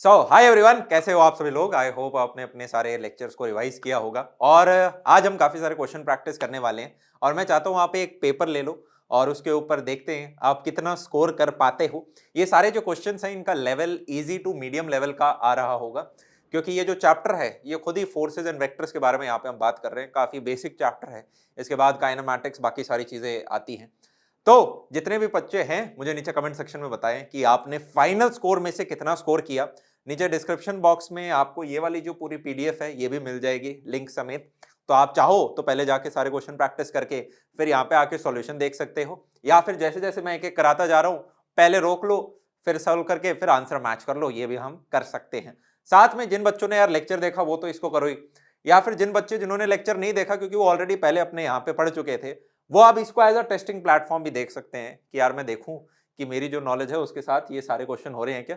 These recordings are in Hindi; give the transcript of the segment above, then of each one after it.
सो हाय एवरीवन, कैसे हो आप सभी लोग। आई होप आपने अपने सारे लेक्चर्स को रिवाइज किया होगा और आज हम काफ़ी सारे क्वेश्चन प्रैक्टिस करने वाले हैं और मैं चाहता हूँ आप एक पेपर ले लो और उसके ऊपर देखते हैं आप कितना स्कोर कर पाते हो। ये सारे जो क्वेश्चंस हैं इनका level easy to medium level का आ रहा होगा क्योंकि ये जो चैप्टर है ये खुद ही फोर्सेज एंड वेक्टर्स के बारे में यहाँ पे हम बात कर रहे हैं। काफ़ी बेसिक चैप्टर है। इसके बाद काइनेमैटिक्स बाकी सारी चीज़ें आती हैं। तो जितने भी बच्चे हैं मुझे नीचे कमेंट सेक्शन में बताएं कि आपने फाइनल स्कोर में से कितना स्कोर किया। नीचे डिस्क्रिप्शन बॉक्स में आपको ये वाली जो पूरी पीडीएफ है ये भी मिल जाएगी लिंक समेत। तो आप चाहो तो पहले जाके सारे क्वेश्चन प्रैक्टिस करके फिर यहाँ पे आके सॉल्यूशन देख सकते हो, या फिर जैसे जैसे मैं एक एक कराता जा रहा हूँ पहले रोक लो, फिर सॉल्व करके फिर आंसर मैच कर लो, ये भी हम कर सकते हैं। साथ में जिन बच्चों ने यार लेक्चर देखा वो तो इसको करो ही, या फिर जिन बच्चे जिन्होंने लेक्चर नहीं देखा क्योंकि वो ऑलरेडी पहले अपने यहाँ पे पढ़ चुके थे, वो आप इसको एज अ टेस्टिंग प्लेटफॉर्म भी देख सकते हैं कि यार मैं देखूं कि मेरी जो नॉलेज है उसके साथ ये सारे क्वेश्चन हो रहे हैं क्या।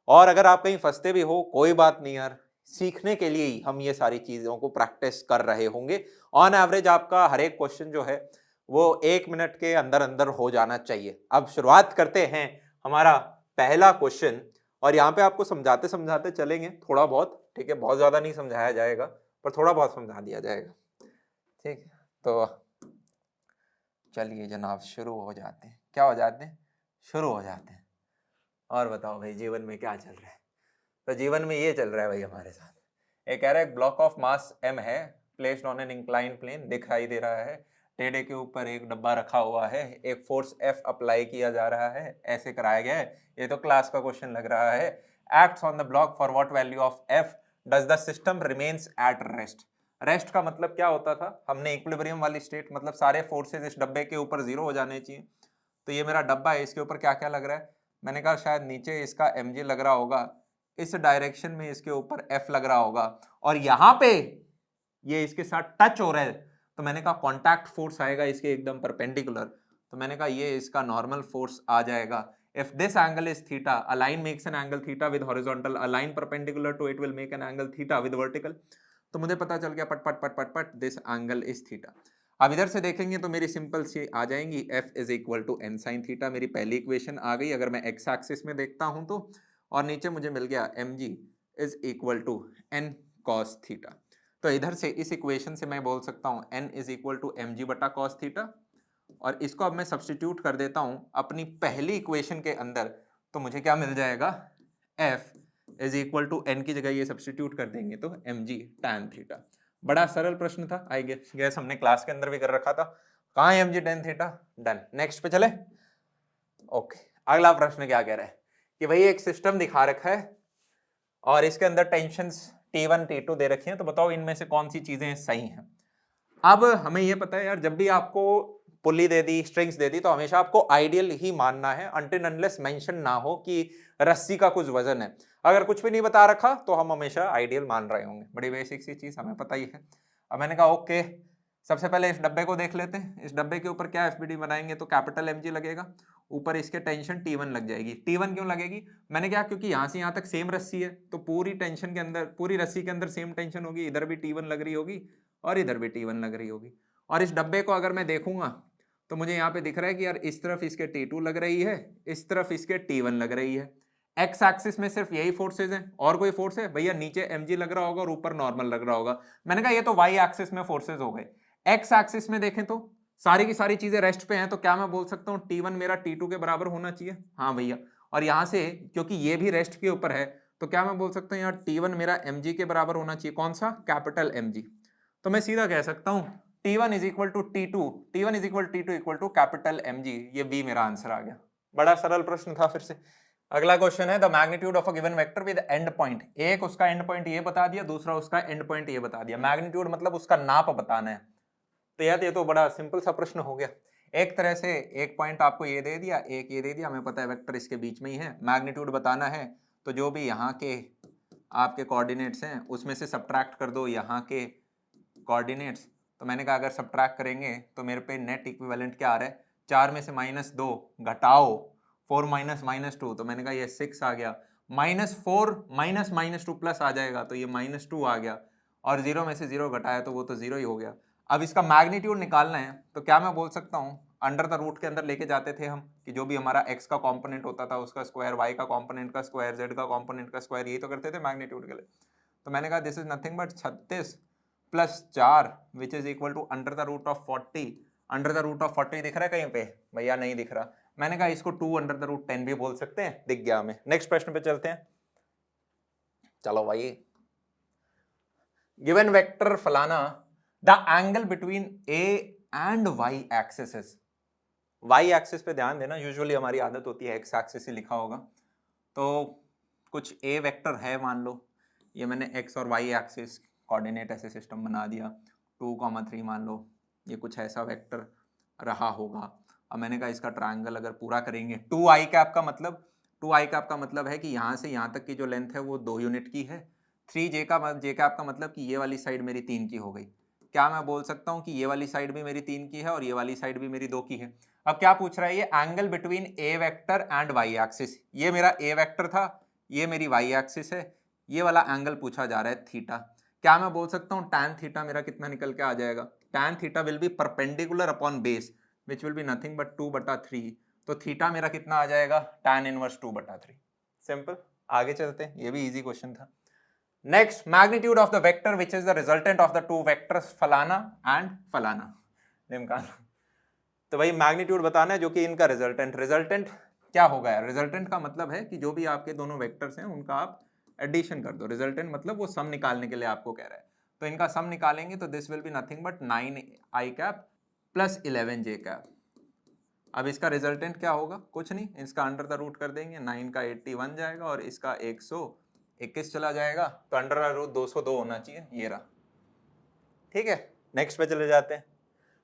और अगर आप कहीं फंसते भी हो कोई बात नहीं यार, सीखने के लिए ही हम ये सारी चीजों को प्रैक्टिस कर रहे होंगे। ऑन एवरेज आपका हर एक क्वेश्चन जो है वो 1 मिनट के अंदर अंदर हो जाना चाहिए। अब शुरुआत करते हैं हमारा पहला क्वेश्चन और यहाँ पे आपको समझाते समझाते चलेंगे थोड़ा बहुत, ठीक है। बहुत ज्यादा नहीं समझाया जाएगा पर थोड़ा बहुत समझा दिया जाएगा, ठीक है। तो चलिए जनाब शुरू हो जाते हैं। क्या हो जाते हैं? शुरू हो जाते हैं। और बताओ भाई जीवन में क्या चल रहा है? तो जीवन में ये चल रहा है भाई हमारे साथ। एक कह रहा है ब्लॉक ऑफ मास m है, placed on an incline plane, दिखाई दे रहा है टेढ़े के ऊपर एक डब्बा रखा हुआ है, एक फोर्स F अप्लाई किया जा रहा है, ऐसे कराया गया है। ये तो क्लास का क्वेश्चन लग रहा है। Acts on the block for what value of F does the system remains at rest. Rest का मतलब क्या होता था? हमने इक्विलिब्रियम वाली स्टेट, मतलब सारे फोर्सेज इस डब्बे के ऊपर जीरो हो जाने चाहिए। तो ये मेरा डब्बा है, इसके ऊपर क्या क्या लग रहा है? मैंने कहा शायद नीचे इसका mg लग रहा होगा, इस डायरेक्शन में इसके ऊपर F लग रहा होगा और यहाँ पे ये इसके साथ टच हो रहा है तो मैंने कहा कॉन्टैक्ट फोर्स आएगा इसके एकदम परपेंडिकुलर। तो मैंने कहा ये इसका नॉर्मल फोर्स आ जाएगा। If this angle is theta, a line makes an angle theta with horizontal, a line perpendicular to it will make an angle theta with vertical। तो मुझे पता चल गया पट put put put put this angle is theta. अब इधर से देखेंगे तो मेरी सिंपल सी आ जाएंगी, F is equal to N sine theta. मेरी पहली इक्वेशन आ गई अगर मैं एक्स एक्सिस में देखता हूं तो, और नीचे मुझे मिल गया mg is equal to N cos theta. तो इधर से इस इक्वेशन से मैं बोल सकता हूं n is equal to M G बटा कॉस थीटा, और इसको अब मैं सब्सटीट्यूट कर देता हूं अपनी पहली इक्वेशन के अंदर। तो मुझे क्या मिल जाएगा? F is equal to N की जगह ये सब्सटीट्यूट कर देंगे तो mg tan थीटा। बड़ा सरल प्रश्न था, आई गेस हमने क्लास के अंदर भी कर रखा था। कहाँ है mg tan theta? Done. Next पे चले। ओके, अगला प्रश्न क्या कह रहा है कि भाई एक सिस्टम दिखा रखा है और इसके अंदर टेंशंस T1 T2 दे रखी हैं, तो बताओ इनमें से कौन सी चीजें सही हैं। अब हमें यह पता है यार, जब भी आपको पुल्ली दे दी, स्ट्रिंग्स दे दी, तो हमेशा आपको आइडियल ही मानना है अनटिल अनलेस मेंशन ना हो कि रस्सी का कुछ वजन है। अगर कुछ भी नहीं बता रखा तो हम हमेशा आइडियल मान रहे होंगे। बड़ी बेसिक सी चीज हमें पता ही है। अब मैंने कहा ओके, सबसे पहले इस डब्बे को देख लेते हैं। इस डब्बे के ऊपर क्या एफबीडी बनाएंगे तो कैपिटल एमजी लगेगा, ऊपर इसके टेंशन T1 लग जाएगी। T1 क्यों लगेगी? मैंने कहा क्योंकि यहां से यहां तक सेम रस्सी है तो पूरी टेंशन के अंदर, पूरी रस्सी के अंदर सेम टेंशन होगी। इधर भी T1 लग रही होगी और इधर भी T1 लग रही होगी। और इस डब्बे को अगर मैं देखूंगा तो मुझे यहाँ पे दिख रहा है कि यार इस तरफ इसके T2 लग रही है, इस तरफ इसके T1 लग रही है। एक्स एक्सिस में सिर्फ यही फोर्सेज हैं, और कोई फोर्स है भैया? नीचे mg लग रहा होगा और ऊपर नॉर्मल लग रहा होगा। मैंने कहा ये तो वाई एक्सिस में फोर्सेज हो गए। एक्स एक्सिस में देखें तो सारी की सारी चीजें रेस्ट पे हैं, तो क्या मैं बोल सकता हूँ T1 मेरा T2 के बराबर होना चाहिए? हाँ भैया। और यहां से क्योंकि ये भी रेस्ट के ऊपर है तो क्या मैं बोल सकता हूँ यार T1 मेरा mg के बराबर होना चाहिए। कौन सा? Capital mg। तो मैं सीधा कह सकता हूँ T1 is equal to T2, T1 is equal T2 equal to capital mg। ये बी मेरा आंसर आ गया। बड़ा सरल प्रश्न था। फिर से अगला क्वेश्चन है the magnitude of a given vector with and point. एक उसका एंड पॉइंट ये बता दिया, दूसरा उसका एंड पॉइंट ये बता दिया। मैग्नीट्यूड मतलब उसका नाप बताना है। तो यार ये तो बड़ा सिंपल सा प्रश्न हो गया। एक तरह से एक पॉइंट आपको ये दे दिया, एक ये दे दिया, हमें पता है वेक्टर इसके बीच में ही है। मैग्नीट्यूड बताना है तो जो भी यहाँ के आपके कोऑर्डिनेट्स हैं उसमें से सब्ट्रैक्ट कर दो यहाँ के कोऑर्डिनेट्स। तो मैंने कहा अगर सब्ट्रैक्ट करेंगे तो मेरे पे नेट इक्विवेलेंट क्या आ रहा है? 4 में से -2 घटाओ 4 माइनस -2, तो मैंने कहा ये 6 आ गया। -4 माइनस -2 प्लस आ जाएगा तो ये -2 आ गया, और 0 में से 0 घटाया तो वो तो 0 ही हो गया। अब इसका मैग्नीट्यूड निकालना है तो क्या मैं बोल सकता हूँ अंडर द रूट के अंदर लेके जाते थे हम कि जो भी हमारा x का कंपोनेंट होता था उसका स्क्वायर, y का कंपोनेंट का स्क्वायर, z का कंपोनेंट का स्क्वायर, यही तो करते थे मैग्नीट्यूड के लिए। तो मैंने कहा this is nothing but 36 plus 4 which is equal to under the root of 40। Under the root of 40 दिख रहा है कहीं पे भैया? नहीं दिख रहा। मैंने कहा इसको 2 अंडर द रूट 10 भी बोल सकते हैं, दिख गया हमें। नेक्स्ट प्रश्न पे चलते हैं। चलो भाई, गिवन वेक्टर फलाना, the angle between A and Y axis is. Y axis पे ध्यान देना, यूजुअली हमारी आदत होती है एक्स एक्सिस ही लिखा होगा। तो कुछ ए वेक्टर है मान लो, ये मैंने एक्स और वाई एक्सिस कोऑर्डिनेट ऐसे सिस्टम बना दिया, 2,3 मान लो, ये कुछ ऐसा वेक्टर रहा होगा। अब मैंने कहा इसका ट्रायंगल अगर पूरा करेंगे, 2i कैप का मतलब, 2i कैप का मतलब है कि यहाँ से यहाँ तक की जो लेंथ है वो 2 यूनिट की है। 3j कैप का मतलब कि ये वाली साइड मेरी 3 की हो गई। क्या मैं बोल सकता हूँ कि ये वाली साइड भी मेरी 3 की है और ये वाली साइड भी मेरी 2 की है। अब क्या पूछ रहा है ये? Angle between a vector and Y axis. ये मेरा ए वेक्टर था, ये मेरी वाई एक्सिस है, ये वाला एंगल पूछा जा रहा है थीटा। क्या मैं बोल सकता हूँ tan थीटा मेरा कितना निकल के आ जाएगा? tan theta will be perpendicular upon base which will be nothing but 2/3। तो थीटा मेरा कितना आ जाएगा? tan inverse 2/3। सिंपल। आगे चलते हैं, ये भी इजी क्वेश्चन था। Next, magnitude of the vector which is the resultant of the two vectors फलाना एंड फलाना, निम्नकाना। तो भाई मैग्नीट्यूड बताना है जो कि इनका रिजल्टेंट। रिजल्टेंट क्या होगा यार? रिजल्टेंट का मतलब है कि जो भी आपके दोनों वेक्टर्स हैं उनका आप एडिशन कर दो। रिजल्टेंट मतलब वो सम निकालने के लिए आपको कह रहा है। तो इनका सम निकालेंगे तो this will be nothing but 9i cap plus 11j cap. अब इसका रिजल्टेंट क्या होगा? कुछ नहीं, इसका अंडर द रूट कर देंगे, 9 का 81 जाएगा और इसका 121 चला जाएगा, तो अंडर द रूट 202 होना चाहिए, ये रहा। ठीक है, नेक्स्ट पे चले जाते हैं।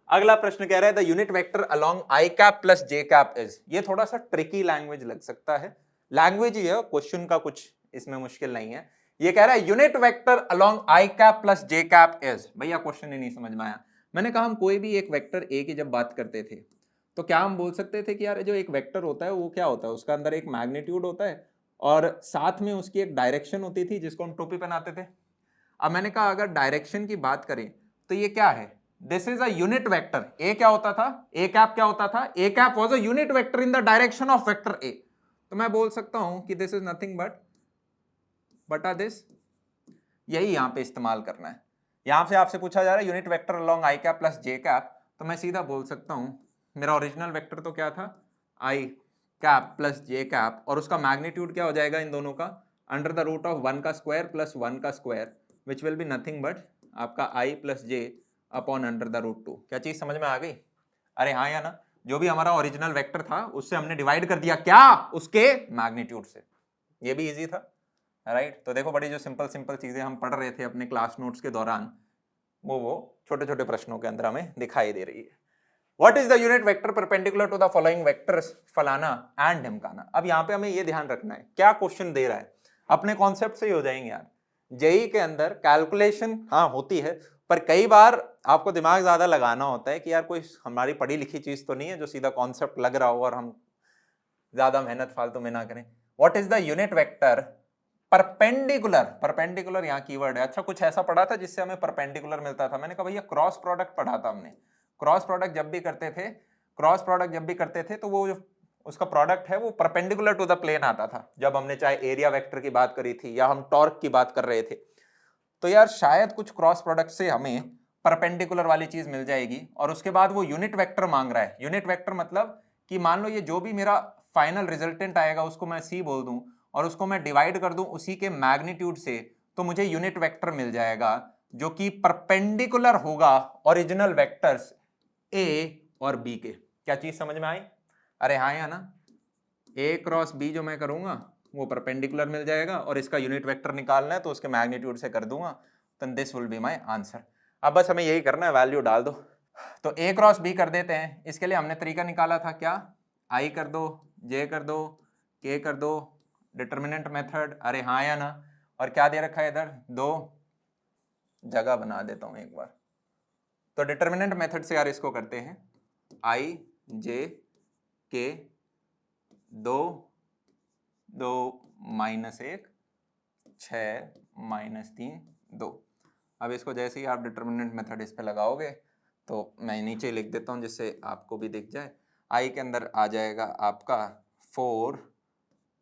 अगला प्रश्न कह रहा है the unit vector along I cap plus J cap is. ये थोड़ा सा ट्रिकी लैंग्वेज लग सकता है, लैंग्वेज ही है, क्वेश्चन का कुछ इसमें मुश्किल नहीं है। ये कह रहा है unit vector along I cap plus J cap is. भैया क्वेश्चन ही नहीं समझ में आया। मैंने कहा हम कोई भी एक वेक्टर ए की जब बात करते थे तो क्या हम बोल सकते थे कि यार जो एक वेक्टर होता है वो क्या होता है? उसका अंदर एक मैग्नीट्यूड होता है और साथ में उसकी एक डायरेक्शन होती थी जिसको हम टोपी पहनाते थे। अब मैंने कहा अगर डायरेक्शन की बात करें तो ये क्या है? This is a unit vector. A क्या होता था? ए कैप क्या होता था? A cap was a unit vector in the direction of vector A. तो मैं बोल सकता हूं कि दिस इज नथिंग बट बटा दिस। यही यहां पे इस्तेमाल करना है। यहां से आपसे पूछा जा रहा है यूनिट वेक्टर अलोंग आई कैप प्लस जे कैप, तो मैं सीधा बोल सकता हूं मेरा ओरिजिनल वेक्टर तो क्या था? आई कैप प्लस जे कैप, और उसका मैग्नीट्यूड क्या हो जाएगा इन दोनों का? अंडर द रूट ऑफ 1 का स्क्वायर प्लस 1 का square which will be nothing but आपका I plus J upon under the root 2। क्या चीज समझ में आ गई? अरे हाँ या ना? जो भी हमारा ओरिजिनल वेक्टर था उससे हमने डिवाइड कर दिया, क्या? उसके मैग्नीट्यूड से। ये भी इजी था, राइट? तो देखो बड़ी जो सिंपल सिंपल चीजें हम पढ़ रहे थे अपने क्लास नोट्स के दौरान वो छोटे छोटे प्रश्नों के अंदर हमें दिखाई दे रही है। What is the unit vector perpendicular to the following vectors फलाना एंड ढिमकाना? अब यहाँ पे हमें ये ध्यान रखना है क्या क्वेश्चन दे रहा है, अपने कॉन्सेप्ट से ही हो जाएंगे यार। जेई के अंदर कैलकुलेशन हाँ होती है, पर कई बार आपको दिमाग ज्यादा लगाना होता है कि यार कोई हमारी पढ़ी लिखी चीज तो नहीं है जो सीधा कॉन्सेप्ट लग रहा हो और हम ज्यादा मेहनत फालतू में ना करें। What is the unit vector perpendicular? Perpendicular यहाँ कीवर्ड है। अच्छा, कुछ ऐसा पढ़ा था जिससे हमें परपेंडिकुलर मिलता था? मैंने कहा भैया क्रॉस प्रोडक्ट पढ़ा था हमने। क्रॉस प्रोडक्ट जब भी करते थे, क्रॉस प्रोडक्ट जब भी करते थे तो वो जो उसका प्रोडक्ट है वो परपेंडिकुलर टू द प्लेन आता था, जब हमने चाहे एरिया वेक्टर की बात करी थी या हम टॉर्क की बात कर रहे थे। तो यार शायद कुछ क्रॉस प्रोडक्ट से हमें परपेंडिकुलर वाली चीज मिल जाएगी। और उसके बाद वो यूनिट वेक्टर मांग रहा है। यूनिट वेक्टर मतलब कि मान लो ये जो भी मेरा फाइनल रिजल्टेंट आएगा उसको मैं सी बोल दूं और उसको मैं डिवाइड कर दूं उसी के मैग्नीट्यूड से, तो मुझे यूनिट वेक्टर मिल जाएगा जो कि परपेंडिकुलर होगा ओरिजिनल वेक्टर्स ए और बी के। क्या चीज समझ में आई? अरे हाँ या ना? ए क्रॉस बी जो मैं करूंगा वो परपेंडिकुलर मिल जाएगा और इसका यूनिट वेक्टर निकालना है तो उसके मैग्नीट्यूड से कर दूंगा, तो this will be my answer. अब बस हमें यही करना है, वैल्यू डाल दो। तो ए क्रॉस बी कर देते हैं। इसके लिए हमने तरीका निकाला था क्या? आई कर दो, जे कर दो, के कर दो, डिटर्मिनेंट मेथड। अरे हाँ या ना? और क्या दे रखा है इधर? दो जगह बना देता हूं एक बार। तो डिटर्मिनेंट मेथड से यार इसको करते हैं, आई जे के 2 2 -1 6 -3 2। अब इसको जैसे ही आप डिटर्मिनेंट मेथड इस पे लगाओगे तो मैं नीचे लिख देता हूँ जिससे आपको भी दिख जाए। आई के अंदर आ जाएगा आपका 4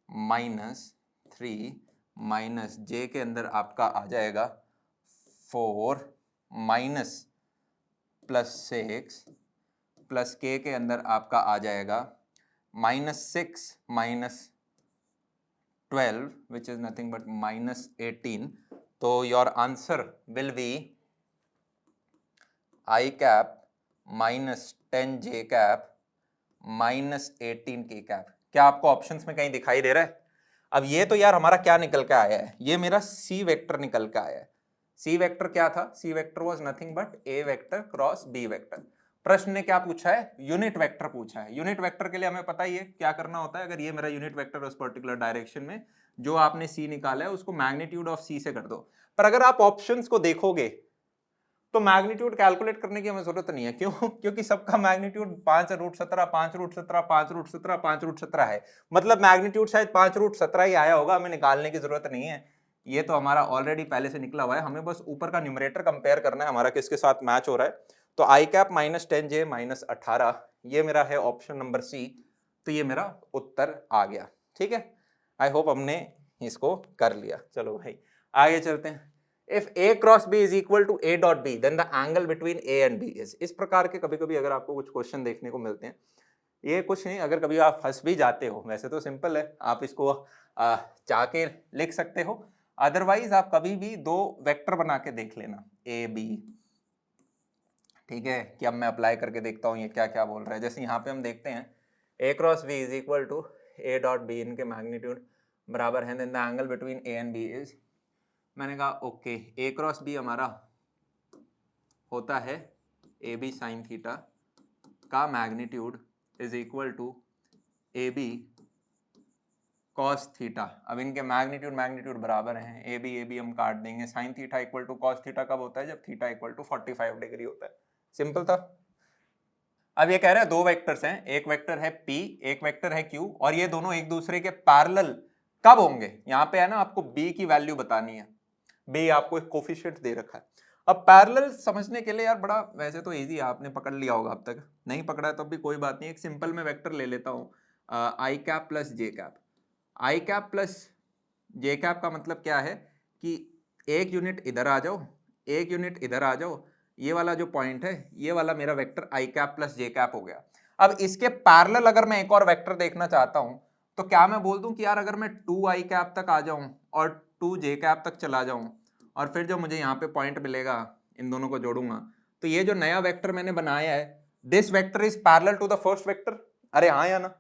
माइनस 3 माइनस जे के अंदर आपका आ जाएगा 4 माइनस प्लस 6 प्लस के अंदर आपका आ जाएगा -6 minus 12 which is nothing but -18। तो your answer will be I cap minus 10 J cap minus 18 K cap. क्या आपको ऑप्शंस में कहीं दिखाई दे रहा है? अब ये तो यार हमारा क्या निकल के आया है, ये मेरा सी वेक्टर निकल के आया है। सी वेक्टर क्या था? C vector was nothing but A vector cross B vector. प्रश्न ने क्या पूछा है? यूनिट वेक्टर पूछा है। यूनिट वेक्टर के लिए हमें पता ही है क्या करना होता है। अगर ये मेरा यूनिट वेक्टर उस पर्टिकुलर डायरेक्शन में जो आपने सी निकाला है उसको मैग्नीट्यूड ऑफ सी से कर दो। पर अगर आप ऑप्शंस को देखोगे तो मैग्नीट्यूड कैलकुलेट करने की हमें जरूरत नहीं है। क्यों? क्योंकि सबका मैग्नीट्यूड 5√17 5√17 5√17 5√17 है। मतलब मैग्नीट्यूड शायद 5√17 ही आया होगा, हमें निकालने की जरूरत नहीं है। ये तो हमारा ऑलरेडी पहले से निकला हुआ है, हमें बस ऊपर का न्यूमरेटर कंपेयर करना है हमारा किसके साथ मैच हो रहा है। तो आई कैप माइनस 10 माइनस 18 ये मेरा है ऑप्शन नंबर सी। तो ये मेरा उत्तर आ गया। ठीक है, आई होप हमने इसको कर लिया। चलो भाई आगे चलते हैं। If A cross B is equal to A dot B, then the angle between A and B is। इस प्रकार के कभी कभी अगर आपको कुछ क्वेश्चन देखने को मिलते हैं, ये कुछ नहीं, अगर कभी आप फंस भी जाते हो, वैसे तो सिंपल है, आप इसको चाह के लिख सकते हो। अदरवाइज आप कभी भी दो वेक्टर बना के देख लेना ए बी। ठीक है, कि अब मैं अप्लाई करके देखता हूँ ये क्या क्या बोल रहा है। जैसे यहाँ पे हम देखते हैं A cross B is equal to A dot B, इनके मैग्नीट्यूड बराबर है, then the angle between A and B is. मैंने कहा ओके, A क्रॉस B हमारा होता है ए बी साइन थीटा का magnitude is equal to A B cos theta. अब इनके मैग्नीट्यूड बराबर हैं, ए बी हम काट देंगे। Sine theta equal to cos theta कब होता है? जब थीटा इक्वल टू 45 डिग्री होता है। सिंपल था। अब ये कह रहे हैं दो वेक्टर्स हैं, एक वेक्टर है P, एक वेक्टर है Q, और ये दोनों एक दूसरे के पैरेलल कब होंगे? यहाँ पे है ना, आपको B की वैल्यू बतानी है। B आपको एक कोफिशिएंट दे रखा है। अब पैरेलल समझने के लिए यार बड़ा, वैसे तो इजी है, आपने पकड़ लिया होगा अब तक, नहीं पकड़ा है तो भी कोई बात नहीं। एक सिंपल में वेक्टर ले लेता हूँ, आई कैप प्लस जे कैप। आई कैप प्लस जे कैप का मतलब क्या है कि एक यूनिट इधर आ जाओ, एक यूनिट इधर आ जाओ, ये वाला जो पॉइंट है ये वाला मेरा वेक्टर आई कैप प्लस जे कैप हो गया। अब इसके पैरेलल अगर मैं एक और वेक्टर देखना चाहता हूं तो क्या मैं बोल दूं कि यार अगर मैं 2 आई कैप तक आ जाऊं और 2 जे कैप तक चला जाऊं और फिर जो मुझे यहाँ पे पॉइंट मिलेगा इन दोनों को जोड़ूंगा तो ये जो नया वेक्टर मैंने बनाया है, this vector is parallel to the first vector. अरे हाँ या ना?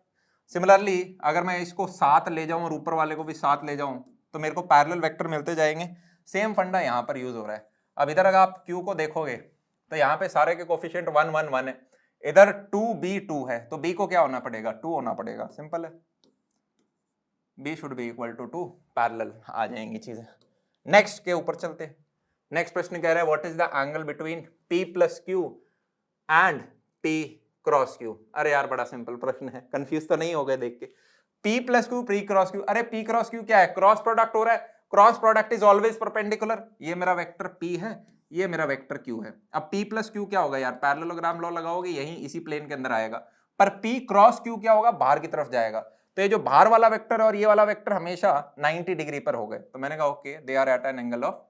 सिमिलरली अगर मैं इसको 7 ले जाऊं और ऊपर वाले को भी 7 ले जाऊं तो मेरे को पैरेलल वेक्टर मिलते जाएंगे। सेम फंडा यहाँ पर यूज हो रहा है। अब इधर अगर आप Q को देखोगे तो यहाँ पे सारे के कोफिशिएंट 1 1 1 है, इधर 2B 2 है, तो B को क्या होना पड़ेगा? 2 होना पड़ेगा। सिंपल है, B should be equal to 2, parallel आ जाएंगी चीजें। नेक्स्ट के ऊपर चलते हैं। नेक्स्ट प्रश्न कह रहा है what is the angle between P plus Q and P cross Q। अरे यार बड़ा सिंपल प्रश्न है, कंफ्यूज तो नहीं हो गए देख के। P plus Q P cross Q, अरे P क्रॉस Q क्या है? क्रॉस प्रोडक्ट हो रहा है। Cross product is always perpendicular. ये मेरा वेक्टर P है, ये मेरा वेक्टर Q है। अब P प्लस Q क्या होगा यार? पैरेललोग्राम लॉ लगाओगे, यही इसी प्लेन के अंदर आएगा। पर P क्रॉस Q क्या होगा? बाहर की तरफ जाएगा। तो ये जो बाहर वाला वेक्टर और ये वाला वेक्टर हमेशा 90 डिग्री पर हो गए। तो मैंने कहा okay, they are at an angle of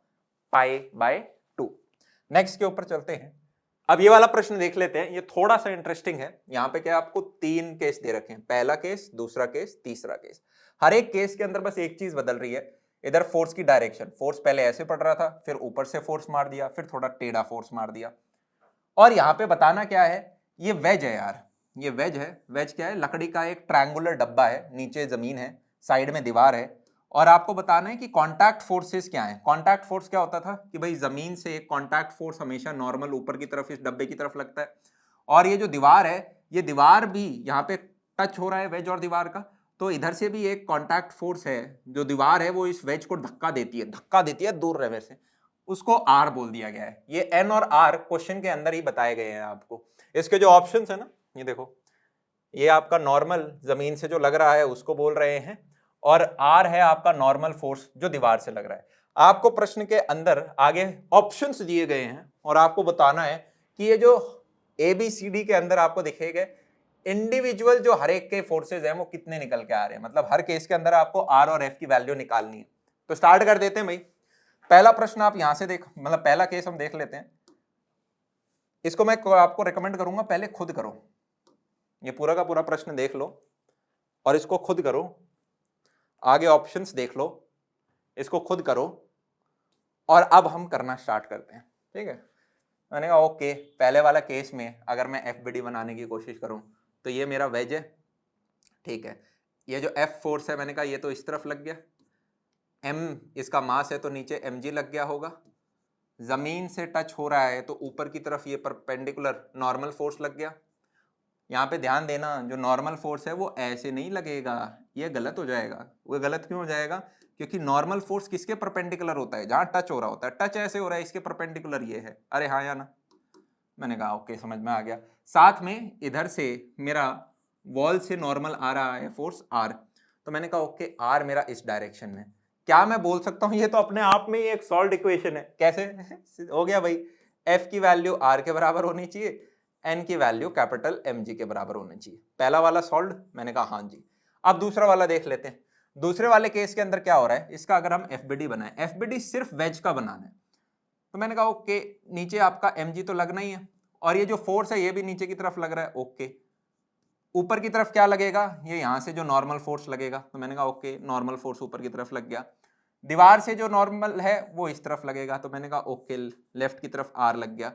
π/2। Next के ऊपर चलते हैं। अब ये वाला प्रश्न देख लेते हैं, ये थोड़ा सा इंटरेस्टिंग है। यहाँ पे क्या आपको 3 केस दे रखे हैं, पहला केस, दूसरा केस, तीसरा केस। हर एक केस के अंदर बस एक चीज बदल रही है, इधर फोर्स की डायरेक्शन। फोर्स पहले ऐसे पड़ रहा था, फिर ऊपर से फोर्स मार दिया, फिर थोड़ा टेढ़ा फोर्स मार दिया। और यहाँ पे बताना क्या है, ये वेज है यार, ये वेज है। वेज क्या है? लकड़ी का एक ट्रायंगुलर डब्बा है, नीचे जमीन है, साइड में दीवार है, और आपको बताना है कि कांटेक्ट फोर्सेस क्या हैं। कांटेक्ट फोर्स क्या होता था कि भाई जमीन से कांटेक्ट फोर्स हमेशा नॉर्मल ऊपर की तरफ इस डब्बे की तरफ लगता है, और ये जो दीवार है, ये दीवार भी यहाँ पे टच हो रहा है वेज और दीवार का, तो इधर से भी एक कांटेक्ट फोर्स है। जो दीवार है वो इस वेज को धक्का देती है दूर रहने से, उसको आर बोल दिया गया है। ये एन और आर क्वेश्चन के अंदर ही बताए गए हैं आपको। इसके जो ऑप्शंस है ना, ये देखो, ये आपका नॉर्मल जमीन से जो लग रहा है उसको बोल रहे हैं, और आर है आपका नॉर्मल फोर्स जो दीवार से लग रहा है। आपको प्रश्न के अंदर आगे ऑप्शंस दिए गए हैं और आपको बताना है कि ये जो ABCD के अंदर आपको दिखेगा इंडिविजुअल जो हर एक के फोर्सेज हैं वो कितने निकल के आ रहे हैं, मतलब हर केस के अंदर आपको R और F की वैल्यू निकालनी है। तो स्टार्ट कर देते हैं भाई। पहला प्रश्न आप यहां से देख, मतलब पहला केस हम देख लेते हैं। इसको मैं आपको रिकमेंड करूंगा पहले खुद करो, ये पूरा का पूरा प्रश्न देख लो और इसको खुद करो, आगे ऑप्शंस देख लो, इसको खुद करो और अब हम करना स्टार्ट करते हैं। ठीक है, मैंने कहा ओके, पहले वाला केस में अगर मैं FBD बनाने की कोशिश करूं तो ये मेरा वेज है। ठीक है, ये जो F फोर्स है मैंने कहा ये तो इस तरफ लग गया, M इसका मास है तो नीचे mg लग गया होगा, जमीन से टच हो रहा है तो ऊपर की तरफ ये परपेंडिकुलर नॉर्मल फोर्स लग गया। यहाँ पे ध्यान देना, जो नॉर्मल फोर्स है वो ऐसे नहीं लगेगा, ये गलत हो जाएगा। वो गलत क्यों हो जाएगा? क्योंकि नॉर्मल फोर्स किसके परपेंडिकुलर होता है? जहां टच हो रहा होता है। टच ऐसे हो रहा है, इसके परपेंडिकुलर ये है। अरे हाँ या ना? मैंने कहा ओके, समझ में आ गया। साथ में इधर से मेरा वॉल से नॉर्मल आ रहा है फोर्स R, तो मैंने कहा ओके R मेरा इस डायरेक्शन में। क्या मैं बोल सकता हूँ ये तो अपने आप में ही एक सॉल्व्ड इक्वेशन है। कैसे हो गया भाई? F की वैल्यू R के बराबर होनी चाहिए, N की वैल्यू कैपिटल mg के बराबर होनी चाहिए। पहला वाला सॉल्व्ड? मैंने कहा हाँ जी। अब दूसरा वाला देख लेते हैं। दूसरे वाले केस के अंदर क्या हो रहा है, इसका अगर हम FBD बनाएं, FBD सिर्फ वेज का बनाना है, तो मैंने कहा ओके, नीचे आपका mg तो लगना ही है और ये जो फोर्स है ये भी नीचे की तरफ लग रहा है। ओके, ऊपर की तरफ क्या लगेगा? ये यहां से जो नॉर्मल फोर्स लगेगा, तो मैंने कहा ओके, नॉर्मल फोर्स ऊपर की तरफ लग गया। दीवार से जो नॉर्मल है वो इस तरफ लगेगा, तो मैंने कहा ओके, लेफ्ट की तरफ R लग गया।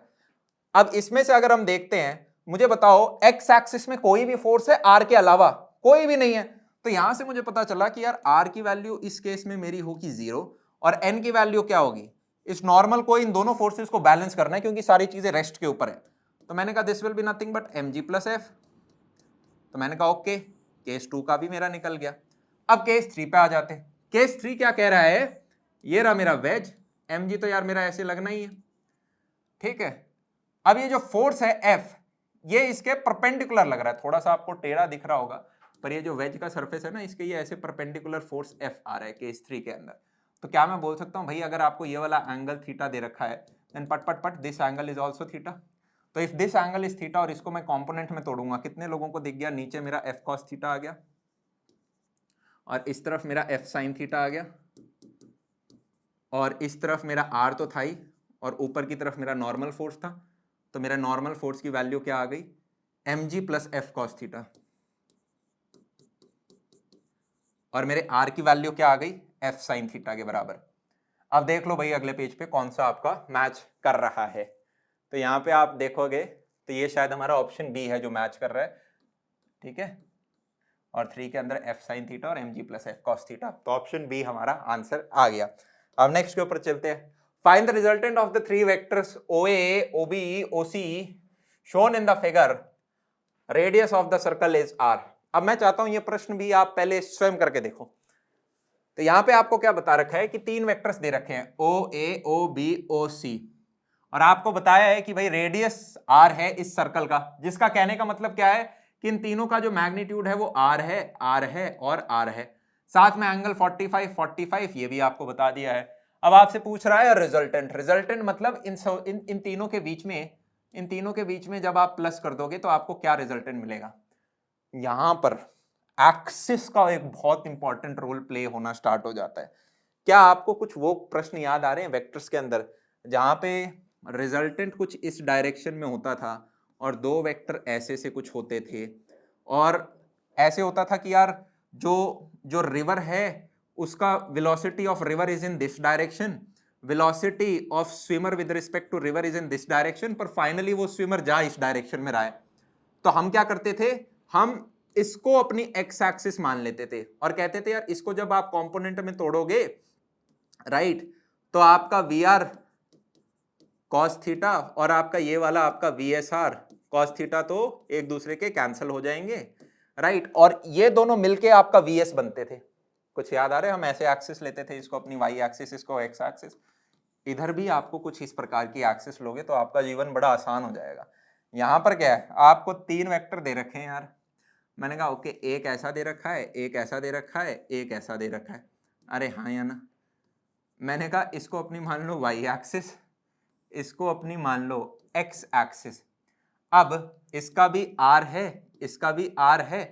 अब इसमें से अगर हम देखते हैं, मुझे बताओ एक्स एक्सिस में कोई भी फोर्स है R के अलावा? कोई भी नहीं है। तो यहां से मुझे पता चला कि यार R की वैल्यू इस केस में मेरी होगी 0 और N की वैल्यू क्या होगी? इस नॉर्मल को, इन दोनों फोर्सेस को बैलेंस करना है क्योंकि सारी चीजें रेस्ट के ऊपर है। तो मैंने कहा this will be nothing but mg plus f। तो मैंने कहा ओके, केस 2 का भी मेरा निकल गया। अब केस 3 पे आ जाते हैं। केस 3 क्या कह रहा है? ये रहा मेरा वेज, mg तो यार मेरा ऐसे लगना ही है। ठीक है, अब ये जो फोर्स है F, ये इसके परपेंडिकुलर लग रहा है, थोड़ा सा आपको टेढ़ा दिख रहा होगा, पर ये जो वेज का सरफेस है ना, इसके ये ऐसे परपेंडिकुलर फोर्स F आ रहा है केस 3 के अंदर। तो क्या मैं बोल सकता हूं भाई, अगर आपको ये वाला एंगल थीटा दे रखा है, then put put put this angle is also theta. तो if this angle is theta और इसको मैं कंपोनेंट में तोड़ूंगा, कितने लोगों को दिख गया? नीचे मेरा F cos थीटा आ गया और इस तरफ मेरा F sin थीटा आ गया और इस तरफ मेरा R तो था ही और ऊपर की तरफ मेरा नॉर्मल फोर्स था। तो मेरा नॉर्मल फोर्स की वैल्यू क्या आ गई? mg plus F cos theta. और मेरे R की वैल्यू क्या आ गई? F sin थीटा के बराबर। अब देख लो भाई अगले पेज पे कौन सा आपका मैच कर रहा है। तो यहाँ पे आप देखोगे तो ये शायद हमारा ऑप्शन बी है जो मैच कर रहा है। ठीक है, और 3 के अंदर F sin थीटा और mg plus F cos theta, तो ऑप्शन बी हमारा आंसर आ गया। अब नेक्स्ट के ऊपर चलते हैं। Find the resultant of the 3 vectors OA, OBE, OCE shown in the figure, radius of the circle is R। अब मैं चाहता हूं ये प्रश्न भी आप पहले स्वयं करके देखो। तो यहां पे आपको क्या बता रखा है कि 3 वेक्टर्स दे रखे हैं OA, OB, OC, और आपको बताया है कि भाई रेडियस R है इस सर्कल का, जिसका कहने का मतलब क्या है कि इन तीनों का जो मैग्नीट्यूड है वो R है और R है। साथ में एंगल 45 ये भी आपको बता दिया है। अब आपसे पूछ रहा है रिजल्टेंट मतलब इन तीनों के बीच में जब आप प्लस कर दोगे तो आपको क्या रिजल्टेंट मिलेगा। यहां पर एक्सिस का एक बहुत इंपॉर्टेंट रोल प्ले होना स्टार्ट हो जाता है। क्या आपको कुछ वो प्रश्न याद आ रहे हैं वेक्टर्स के अंदर जहां पे रिजल्टेंट कुछ इस डायरेक्शन में होता था और 2 वेक्टर ऐसे से कुछ होते थे, और ऐसे होता था कि यार जो रिवर है उसका velocity of river is in this direction, velocity of swimmer with respect to river is in this direction, पर फाइनली वो स्विमर जा इस डायरेक्शन में रहा है। तो हम क्या करते थे, हम इसको अपनी एक्स एक्सिस मान लेते थे और कहते थे यार इसको जब आप कंपोनेंट में तोड़ोगे, राइट, तो आपका VR cos थीटा और आपका ये वाला आपका VSR cos थीटा तो एक दूसरे के कैंसिल हो जाएंगे, राइट, और ये दोनों मिलके आपका VS बनते थे। कुछ याद आ रहे? हम ऐसे एक्सिस लेते थे, इसको अपनी Y एक्सिस, इसको X एक्सिस। इधर भी आपको कुछ इस प्रकार की एक्सिस लोगे तो आपका जीवन बड़ा आसान हो जाएगा। यहां पर क्या है, आपको 3 वेक्टर दे रखे हैं यार। मैंने कहा ओके, एक ऐसा दे रखा है, एक ऐसा दे रखा है, एक ऐसा दे रखा है। अरे हाँ या ना? मैंने कहा इसको अपनी मान लो Y एक्सिस, इसको अपनी मान लो X एक्सिस। अब इसका भी r है, इसका भी r है,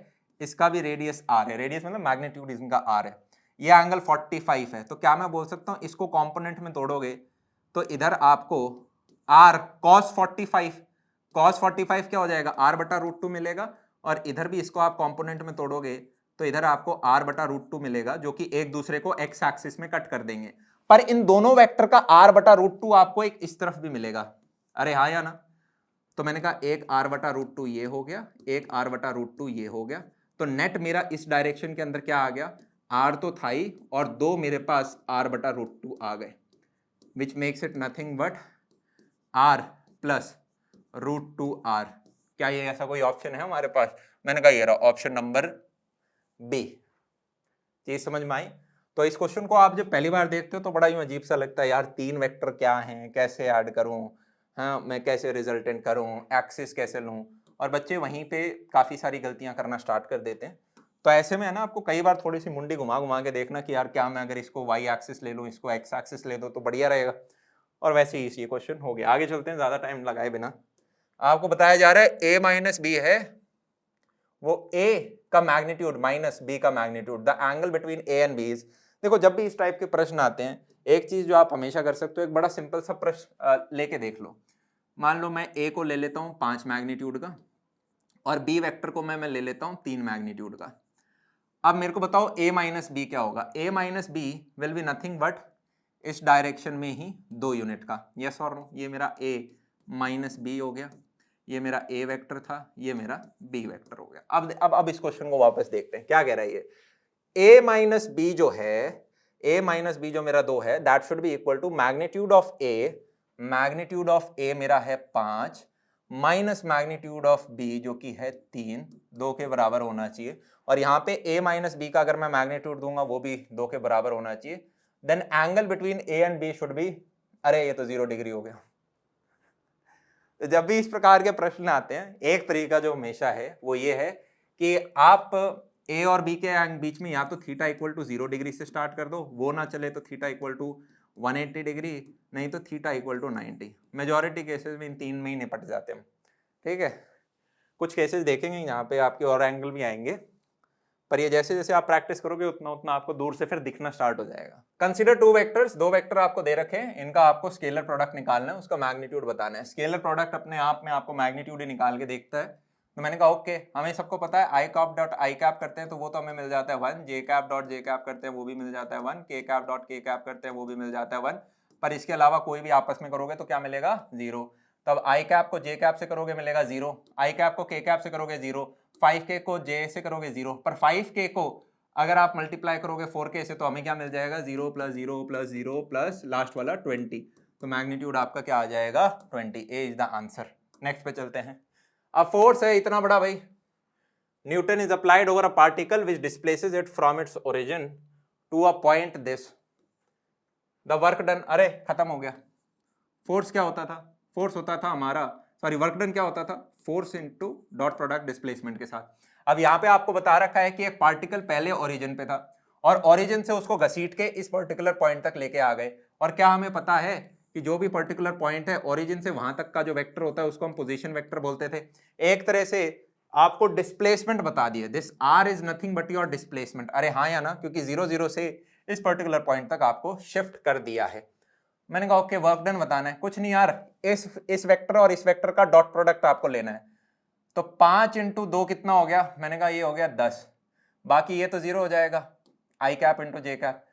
इसका भी रेडियस r है, रेडियस मतलब मैग्नीट्यूड इनका r है, ये एंगल 45 है। तो क्या मैं बोल सकता हूं इसको कंपोनेंट में तोड़ोगे तो इधर आपको r cos 45 क्या हो जाएगा, r बटा रूट 2 मिलेगा, और इधर भी इसको आप कंपोनेंट में तोड़ोगे तो इधर आपको r बटा रूट 2 मिलेगा, जो कि एक दूसरे को x एक्सिस में कट कर देंगे। पर इन दोनों वेक्टर का r बटा रूट 2 आपको एक इस तरफ भी मिलेगा, अरे हाँ या ना। तो मैंने कहा एक r बटा रूट 2 ये हो गया, एक r बटा रूट 2 ये हो गया, तो नेट मेरा इस डायरेक्शन के अंदर क्या आ गया, r तो था ही और दो मेरे पास r बटा रूट 2 आ गए, which makes it nothing but r plus root 2 r। क्या ये ऐसा कोई ऑप्शन है हमारे पास? मैंने कहा ये रहा ऑप्शन नंबर बी। चीज समझ में आई? तो इस क्वेश्चन को आप जब पहली बार देखते हो तो बड़ा यूं अजीब सा लगता है, यार तीन वेक्टर क्या हैं, कैसे ऐड करूं, हाँ मैं कैसे रिजल्टेंट करूं, एक्सिस कैसे लूं, और बच्चे वहीं पे काफी सारी गलतियां करना स्टार्ट कर देते हैं। तो ऐसे में है ना आपको कई बार थोड़ी सी मुंडी घुमा घुमा के देखना कि यार क्या मैं अगर इसको वाई एक्सिस ले लूं, इसको एक्स एक्सिस ले दो तो बढ़िया रहेगा। और वैसे ही ये क्वेश्चन हो गया। आगे चलते हैं ज्यादा टाइम लगाए बिना। आपको बताया जा रहा है a माइनस बी है, वो a का मैग्नीट्यूड माइनस b का magnitude, the angle between a and b is. देखो जब भी इस टाइप के प्रश्न आते हैं, एक चीज जो आप हमेशा कर सकते हो, एक बड़ा सिंपल सा प्रश्न लेके देख लो। मान लो मैं a को ले लेता हूं 5 मैग्नीट्यूड का और b वेक्टर को मैं ले लेता हूं 3 मैग्नीट्यूड का। अब मेरे को बताओ a माइनस बी क्या होगा? a minus B will be nothing but इस डायरेक्शन में ही 2 यूनिट का, यस और नो। ये मेरा a माइनस बी हो गया, ये मेरा a वेक्टर था, ये मेरा b वेक्टर हो गया। अब इस क्वेश्चन को वापस देखते हैं क्या कह रहा है ये। a माइनस बी जो है, a माइनस बी जो मेरा 2 है, that should be equal to magnitude of a, magnitude of a मेरा है 5 माइनस मैग्नीट्यूड ऑफ b जो कि है 3, 2 के बराबर होना चाहिए। और यहाँ पे a माइनस बी का अगर मैं मैग्नीट्यूड दूंगा वो भी 2 के बराबर होना चाहिए। Then angle between a and b should be, अरे ये तो 0 डिग्री हो गया। तो जब भी इस प्रकार के प्रश्न आते हैं, एक तरीका जो हमेशा है वो ये है कि आप a और b के बीच में या तो थीटा इक्वल टू 0 डिग्री से स्टार्ट कर दो, वो ना चले तो थीटा इक्वल टू 180 डिग्री, नहीं तो theta equal to 90। Majority cases में इन 3 में ही निपट जाते हैं, ठीक है। कुछ केसेस देखेंगे यहाँ पे आपके और एंगल भी आएंगे, पर ये जैसे जैसे आप प्रैक्टिस करोगे उतना उतना आपको दूर से फिर दिखना स्टार्ट हो जाएगा। कंसीडर 2 वेक्टर्स, 2 वेक्टर आपको दे रखे हैं, इनका आपको स्केलर प्रोडक्ट निकालना है, उसका मैग्नीट्यूड बताना है। स्केलर प्रोडक्ट अपने आप में आपको मैग्नीट्यूड ही निकाल के देखता है। तो मैंने कहा ओके, हमें सबको पता है आई कैप डॉट आई कैप करते हैं तो वो तो हमें मिल जाता है 1, जे कैप डॉट जे कैप करते हैं वो भी मिल जाता है 1, के कैप डॉट के कैप करते हैं वो भी मिल जाता है 1, पर इसके अलावा कोई भी आपस में करोगे तो क्या मिलेगा? 0। तब आई कैप को जे कैप से करोगे मिलेगा 0, आई कैप को के कैप से करोगे 0, 5k को जे से करोगे 0, पर 5k को अगर आप मल्टीप्लाई करोगे 4k से तो हमें क्या मिल जाएगा? 0 प्लस 0 प्लस 0 प्लस लास्ट वाला 20। तो मैग्नीट्यूड आपका क्या आ जाएगा? 20। A is the answer. Next पे चलते हैं। अब फोर्स है इतना बड़ा भाई, newton is applied over a particle which displaces it from its origin to a point this, the work done. अरे खत्म हो गया। फोर्स क्या होता था? फोर्स होता था हमारा, सॉरी वर्क डन क्या होता था? Force into dot product displacement के साथ। अब यहाँ पे आपको बता रखा है कि एक पार्टिकल पहले ओरिजिन पे था और ओरिजिन से उसको घसीट के इस पर्टिकुलर पॉइंट तक लेके आ गए, और क्या हमें पता है कि जो भी पर्टिकुलर पॉइंट है ओरिजिन से वहां तक का जो वेक्टर होता है उसको हम पोजीशन वेक्टर बोलते थे। एक तरह से आपको डिस्प्लेसमेंट बता दिए, this R is nothing but your displacement. अरे हाँ या ना, क्योंकि 0 0 से इस पर्टिकुलर पॉइंट तक आपको शिफ्ट कर दिया है। मैंने कहा ओके वर्क डन बताना है, कुछ नहीं यार, इस वेक्टर और इस वेक्टर का डॉट प्रोडक्ट आपको लेना है। तो 5 इंटू 2 कितना हो गया? मैंने कहा ये हो गया 10, बाकी ये तो 0 हो जाएगा, आई कैप इंटू जे कैप,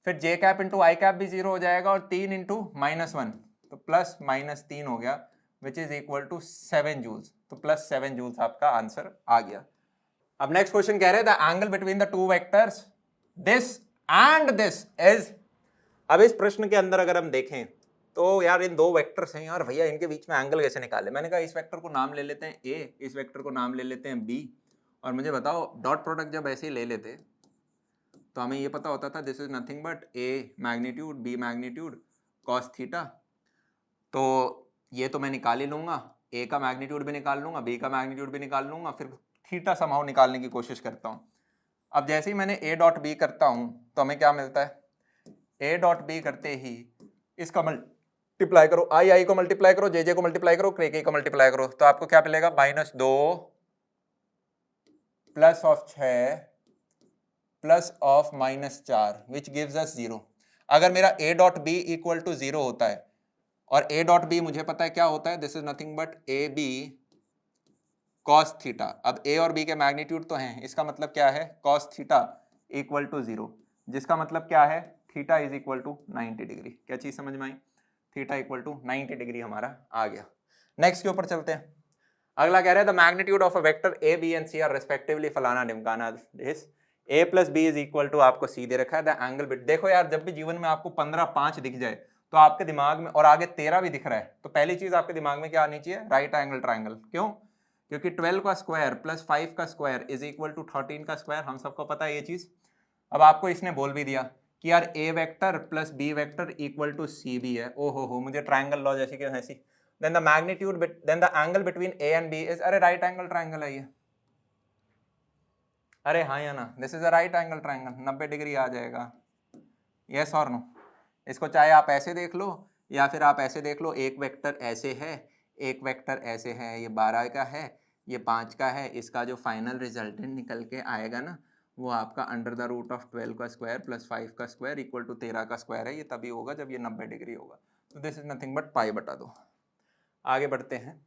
फिर जे कैप इंटू आई कैप भी 0 हो जाएगा, और 3 इंटू -1 तो प्लस -3 हो गया, which is equal to 7 joules. तो प्लस 7 जूल्स आपका आंसर आ गया। अब नेक्स्ट क्वेश्चन कह रहे हैं the angle between the two vectors this and this is. अब इस प्रश्न के अंदर अगर हम देखें तो यार इन 2 वेक्टर्स हैं यार, भैया इनके बीच में एंगल कैसे निकाले? मैंने कहा इस वेक्टर को नाम ले लेते हैं a, इस वेक्टर को नाम ले लेते हैं b, और मुझे बताओ डॉट प्रोडक्ट जब ऐसे ही ले लेते तो हमें ये पता होता था this is nothing but a magnitude b magnitude cos theta. तो ये तो मैं निकाल ही लूंगा, a का मैग्नीट्यूड भी निकाल लूंगा, b का मैग्नीट्यूड भी निकाल लूंगा, फिर थीटा समहाउ निकालने की कोशिश करता हूँ। अब जैसे ही मैंने a डॉट b करता हूँ तो हमें क्या मिलता है? a डॉट b करते ही इसका मल्टीप्लाई करो, आई को मल्टीप्लाई करो, जे को मल्टीप्लाई करो, के को मल्टीप्लाई करो, तो आपको क्या मिलेगा, -2 plus of 6 plus of -4 which gives us 0। अगर मेरा a dot B equal to 0 होता है, और a डॉट बी मुझे पता है क्या होता है, this is nothing but A B cos theta. अब a और b के मैग्नीट्यूड तो हैं, इसका मतलब क्या है, कॉस थीटा इक्वल टू 0, जिसका मतलब क्या है, theta is equal to 90 degree. क्या चीज समझ में आई, थीटा इक्वल टू 90 डिग्री हमारा आ गया। नेक्स्ट के ऊपर चलते हैं। अगला कह रहा है the magnitude of a vector A B and C are respectively फलाना ढिमकाना, this a plus B is equal to आपको सी दे रखा है, द एंगल बिट। देखो यार, जब भी जीवन में आपको 15 5 दिख जाए तो आपके दिमाग में, और आगे 13 भी दिख रहा है, तो पहली चीज आपके दिमाग में क्या आनी चाहिए, राइट एंगल ट्राइंगल। क्यों, क्योंकि 12 का स्क्वायर प्लस 5 का स्क्वायर इज इक्वल टू 13 का स्क्वायर, हम सबको पता है ये चीज। अब आपको इसने बोल भी दिया कि यार a vector plus b vector equal to C भी है। ओहो हो, मुझे ट्राइंगल लॉ जैसी क्यों ऐसी। Then the magnitude then the angle between a and b is, अरे राइट एंगल ट्राइंगल है ये, अरे हाँ या ना, this is a right angle triangle, 90 degree आ जाएगा, यस और नो। इसको चाहे आप ऐसे देख लो या फिर आप ऐसे देख लो, एक वेक्टर ऐसे है, एक वेक्टर ऐसे है, ये 12 का है, ये 5 का है, इसका जो फाइनल रिजल्टेंट निकल के आएगा ना, वो आपका अंडर द रूट ऑफ 12 का स्क्वायर प्लस 5 का स्क्वायर इक्वल टू 13 का स्क्वायर है। ये तभी होगा जब ये 90 डिग्री होगा। तो दिस इज नथिंग बट पाई बटा 2। आगे बढ़ते हैं।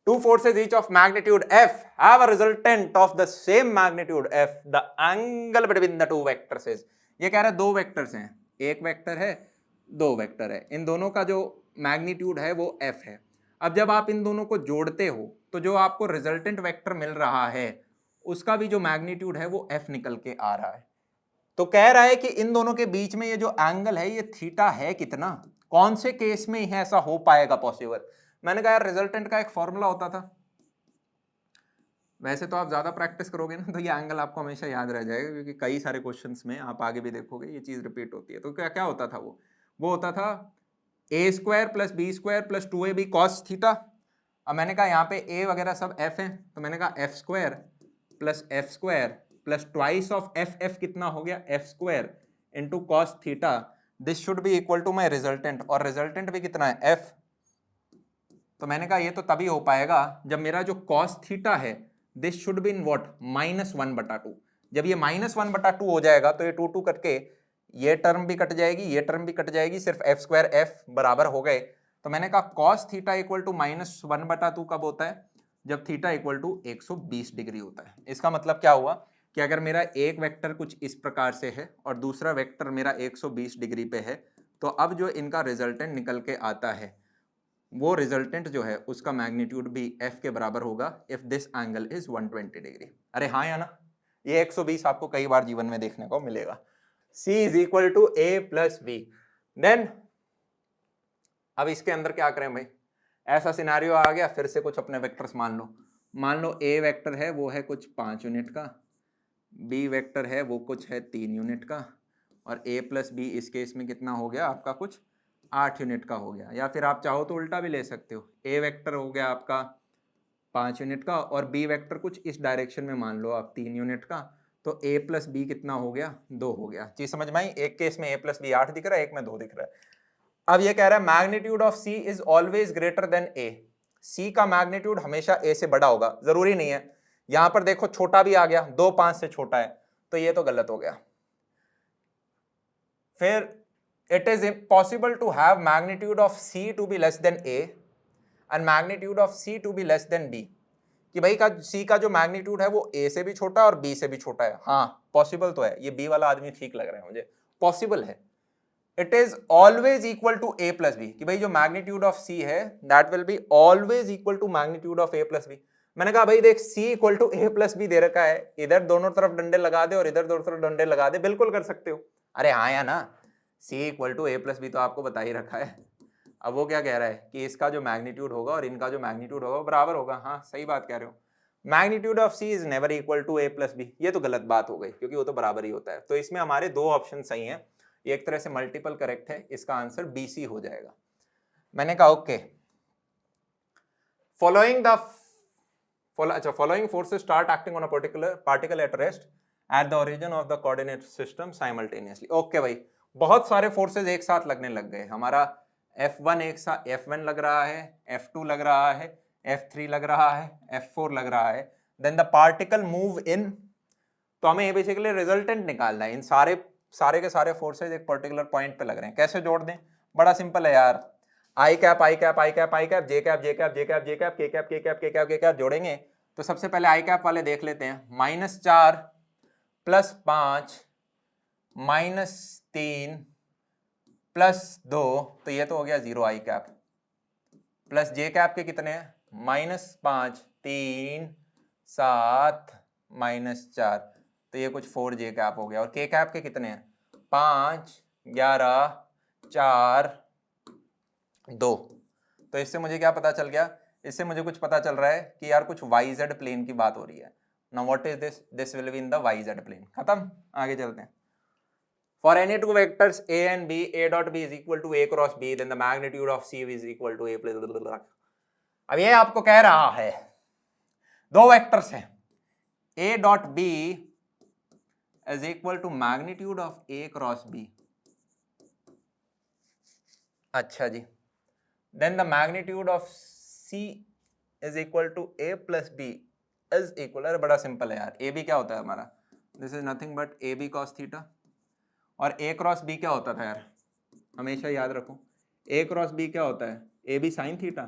Two forces each of magnitude F have a resultant of the same magnitude F. The angle between the two vectors is, ये कह रहा है दो वेक्टर्स हैं, एक वेक्टर है, दो वेक्टर है, इन दोनों का जो मैग्नीट्यूड है वो F है। अब जब आप इन दोनों को जोड़ते हो तो जो आपको रिजल्टेंट वेक्टर मिल रहा है उसका भी जो मैग्नीट्यूड है वो F निकल के आ रहा है। तो कह रहा है कि इन दोनों के बीच में ये जो एंगल है ये थीटा है कितना, कौन से केस में है ऐसा हो पाएगा पॉसिबल। मैंने कहा यार रिजल्टेंट का एक फॉर्मूला होता था, वैसे तो आप ज्यादा प्रैक्टिस करोगे ना तो ये एंगल आपको हमेशा याद रह जाएगा, क्योंकि कई सारे क्वेश्चंस में आप आगे भी देखोगे ये चीज रिपीट होती है। तो क्या क्या होता था, वो होता था A square plus B square plus 2ab cos theta. अब मैंने कहा यहाँ पे ए वगैरह सब एफ है, तो मैंने कहा F square plus twice of F कितना हो गया, F square into cos theta, this should be equal to my resultant, और रिजल्टेंट भी कितना है, एफ। तो मैंने कहा ये तो तभी हो पाएगा जब मेरा जो कॉस थीटा है this should be in what, -1/2। जब ये -1/2 हो जाएगा तो ये 2 करके ये टर्म भी कट जाएगी, ये टर्म भी कट जाएगी, सिर्फ एफ स्क्वायर एफ बराबर हो गए। तो मैंने कहा कॉस थीटा इक्वल टू -1/2 कब होता है, जब थीटा इक्वल टू 120 डिग्री होता है। इसका मतलब क्या हुआ कि अगर मेरा एक वेक्टर कुछ इस प्रकार से है और दूसरा वेक्टर मेरा 120 डिग्री पे है, तो अब जो इनका रिजल्टेंट निकल के आता है वो रिजल्टेंट जो है उसका मैग्नीट्यूड भी f के बराबर होगा if this angle is 120 degree. अरे हाँ या ना, ये 120 आपको कई बार जीवन में देखने को मिलेगा। c is equal to a plus B. Then अब इसके अंदर क्या करें भाई, ऐसा सिनारियो आ गया, फिर से कुछ अपने वेक्टर्स मान लो a वेक्टर है वो है कुछ 5 यूनिट का, b वेक्टर है वो कुछ है 3 यूनिट का, और a प्लस बी इस केस में कितना हो गया आपका, कुछ 8 यूनिट का हो गया। या फिर आप चाहो तो उल्टा भी ले सकते हो, a वेक्टर हो गया आपका 5 यूनिट का और b वेक्टर कुछ इस डायरेक्शन में मान लो आप 3 यूनिट का, तो a प्लस बी कितना हो गया, 2 हो गया। चीज समझ में आई, एक केस में a प्लस बी 8 दिख रहा है, एक में 2 दिख रहा है। अब ये कह रहा है magnitude of c is always greater than a, c का मैग्नीट्यूड हमेशा a से बड़ा होगा, जरूरी नहीं है। यहां पर देखो छोटा भी आ गया, 2 5 से छोटा है, तो ये तो गलत हो गया। फिर it is possible to have magnitude of c to be less than a and magnitude of c to be less than b, कि भाई का c का जो मैग्नीट्यूड है वो a से भी छोटा है और b से भी छोटा है। हाँ पॉसिबल तो है, ये b वाला आदमी ठीक लग रहा है मुझे, पॉसिबल है। It is always equal to a plus B, कि भाई जो मैग्नीट्यूड ऑफ c है that will be always equal to magnitude of a plus B. मैंने कहा भाई देख c equal to a plus B दे रखा है, इधर दोनों तरफ डंडे लगा दे और इधर दोनों तरफ डंडे लगा दे, बिल्कुल कर सकते हो। अरे हाँ या ना, c equal to a plus B तो आपको बता ही रखा है। अब वो क्या कह रहा है कि इसका जो मैग्नीट्यूड होगा और इनका जो मैग्नीट्यूड होगा वो बराबर होगा। हाँ सही बात कह रहे हो, magnitude of c is never equal to a plus B, ये तो गलत बात हो गई क्योंकि वो तो बराबर ही होता है। तो इसमें हमारे 2 ऑप्शन सही हैं, एक तरह से मल्टीपल करेक्ट है, इसका आंसर BC हो जाएगा। मैंने कहा okay, following forces start acting on a particle at rest at the origin of the coordinate system simultaneously। Okay भाई, बहुत सारे फोर्सेज एक साथ लगने लग गए। हमारा F1 एक साथ, F1 लग रहा है, F2 लग रहा है, F3 लग रहा है, F4 लग रहा है, then the particle move in. तो हमें बेसिकली रिजल्टेंट निकालना है। इन सारे के सारे फोर्सेज एक पर्टिकुलर पॉइंट पे लग रहे हैं, कैसे जोड़ दें? बड़ा सिंपल है यार, आई कैप आई कैप आई कैप आई कैप, जे कैप जे कैप जे कैप जे कैप, के कैप के कैप के कैप के कैप जोड़ेंगे। तो सबसे पहले आई कैप वाले देख लेते हैं। -4 + 5 -3 + 2, तो ये तो हो गया 0 आई कैप, प्लस जे कैप के कितने हैं? -5 3 7 -4, तो ये कुछ 4 जे कैप हो गया। और के कैप के कितने हैं? 5 11 4 2। तो इससे मुझे क्या पता चल गया? इससे मुझे कुछ पता चल रहा है कि यार कुछ YZ प्लेन की बात हो रही है। Now what is this? This will be in the YZ plane. खत्म, आगे चलते हैं। For any two vectors A and B, A dot B is equal to A cross B, then the magnitude of C is equal to A plus blah, blah, blah. अब ये आपको कह रहा है दो वेक्टर्स हैं, A dot B is equal to magnitude of A cross B. अच्छा जी, then the magnitude of C is equal to A plus B is equal, अरे बड़ा सिंपल है यार, AB क्या होता है हमारा? This is nothing but AB cos theta, और A क्रॉस B क्या होता था यार? हमेशा याद रखो, A क्रॉस B क्या होता है? AB sine theta.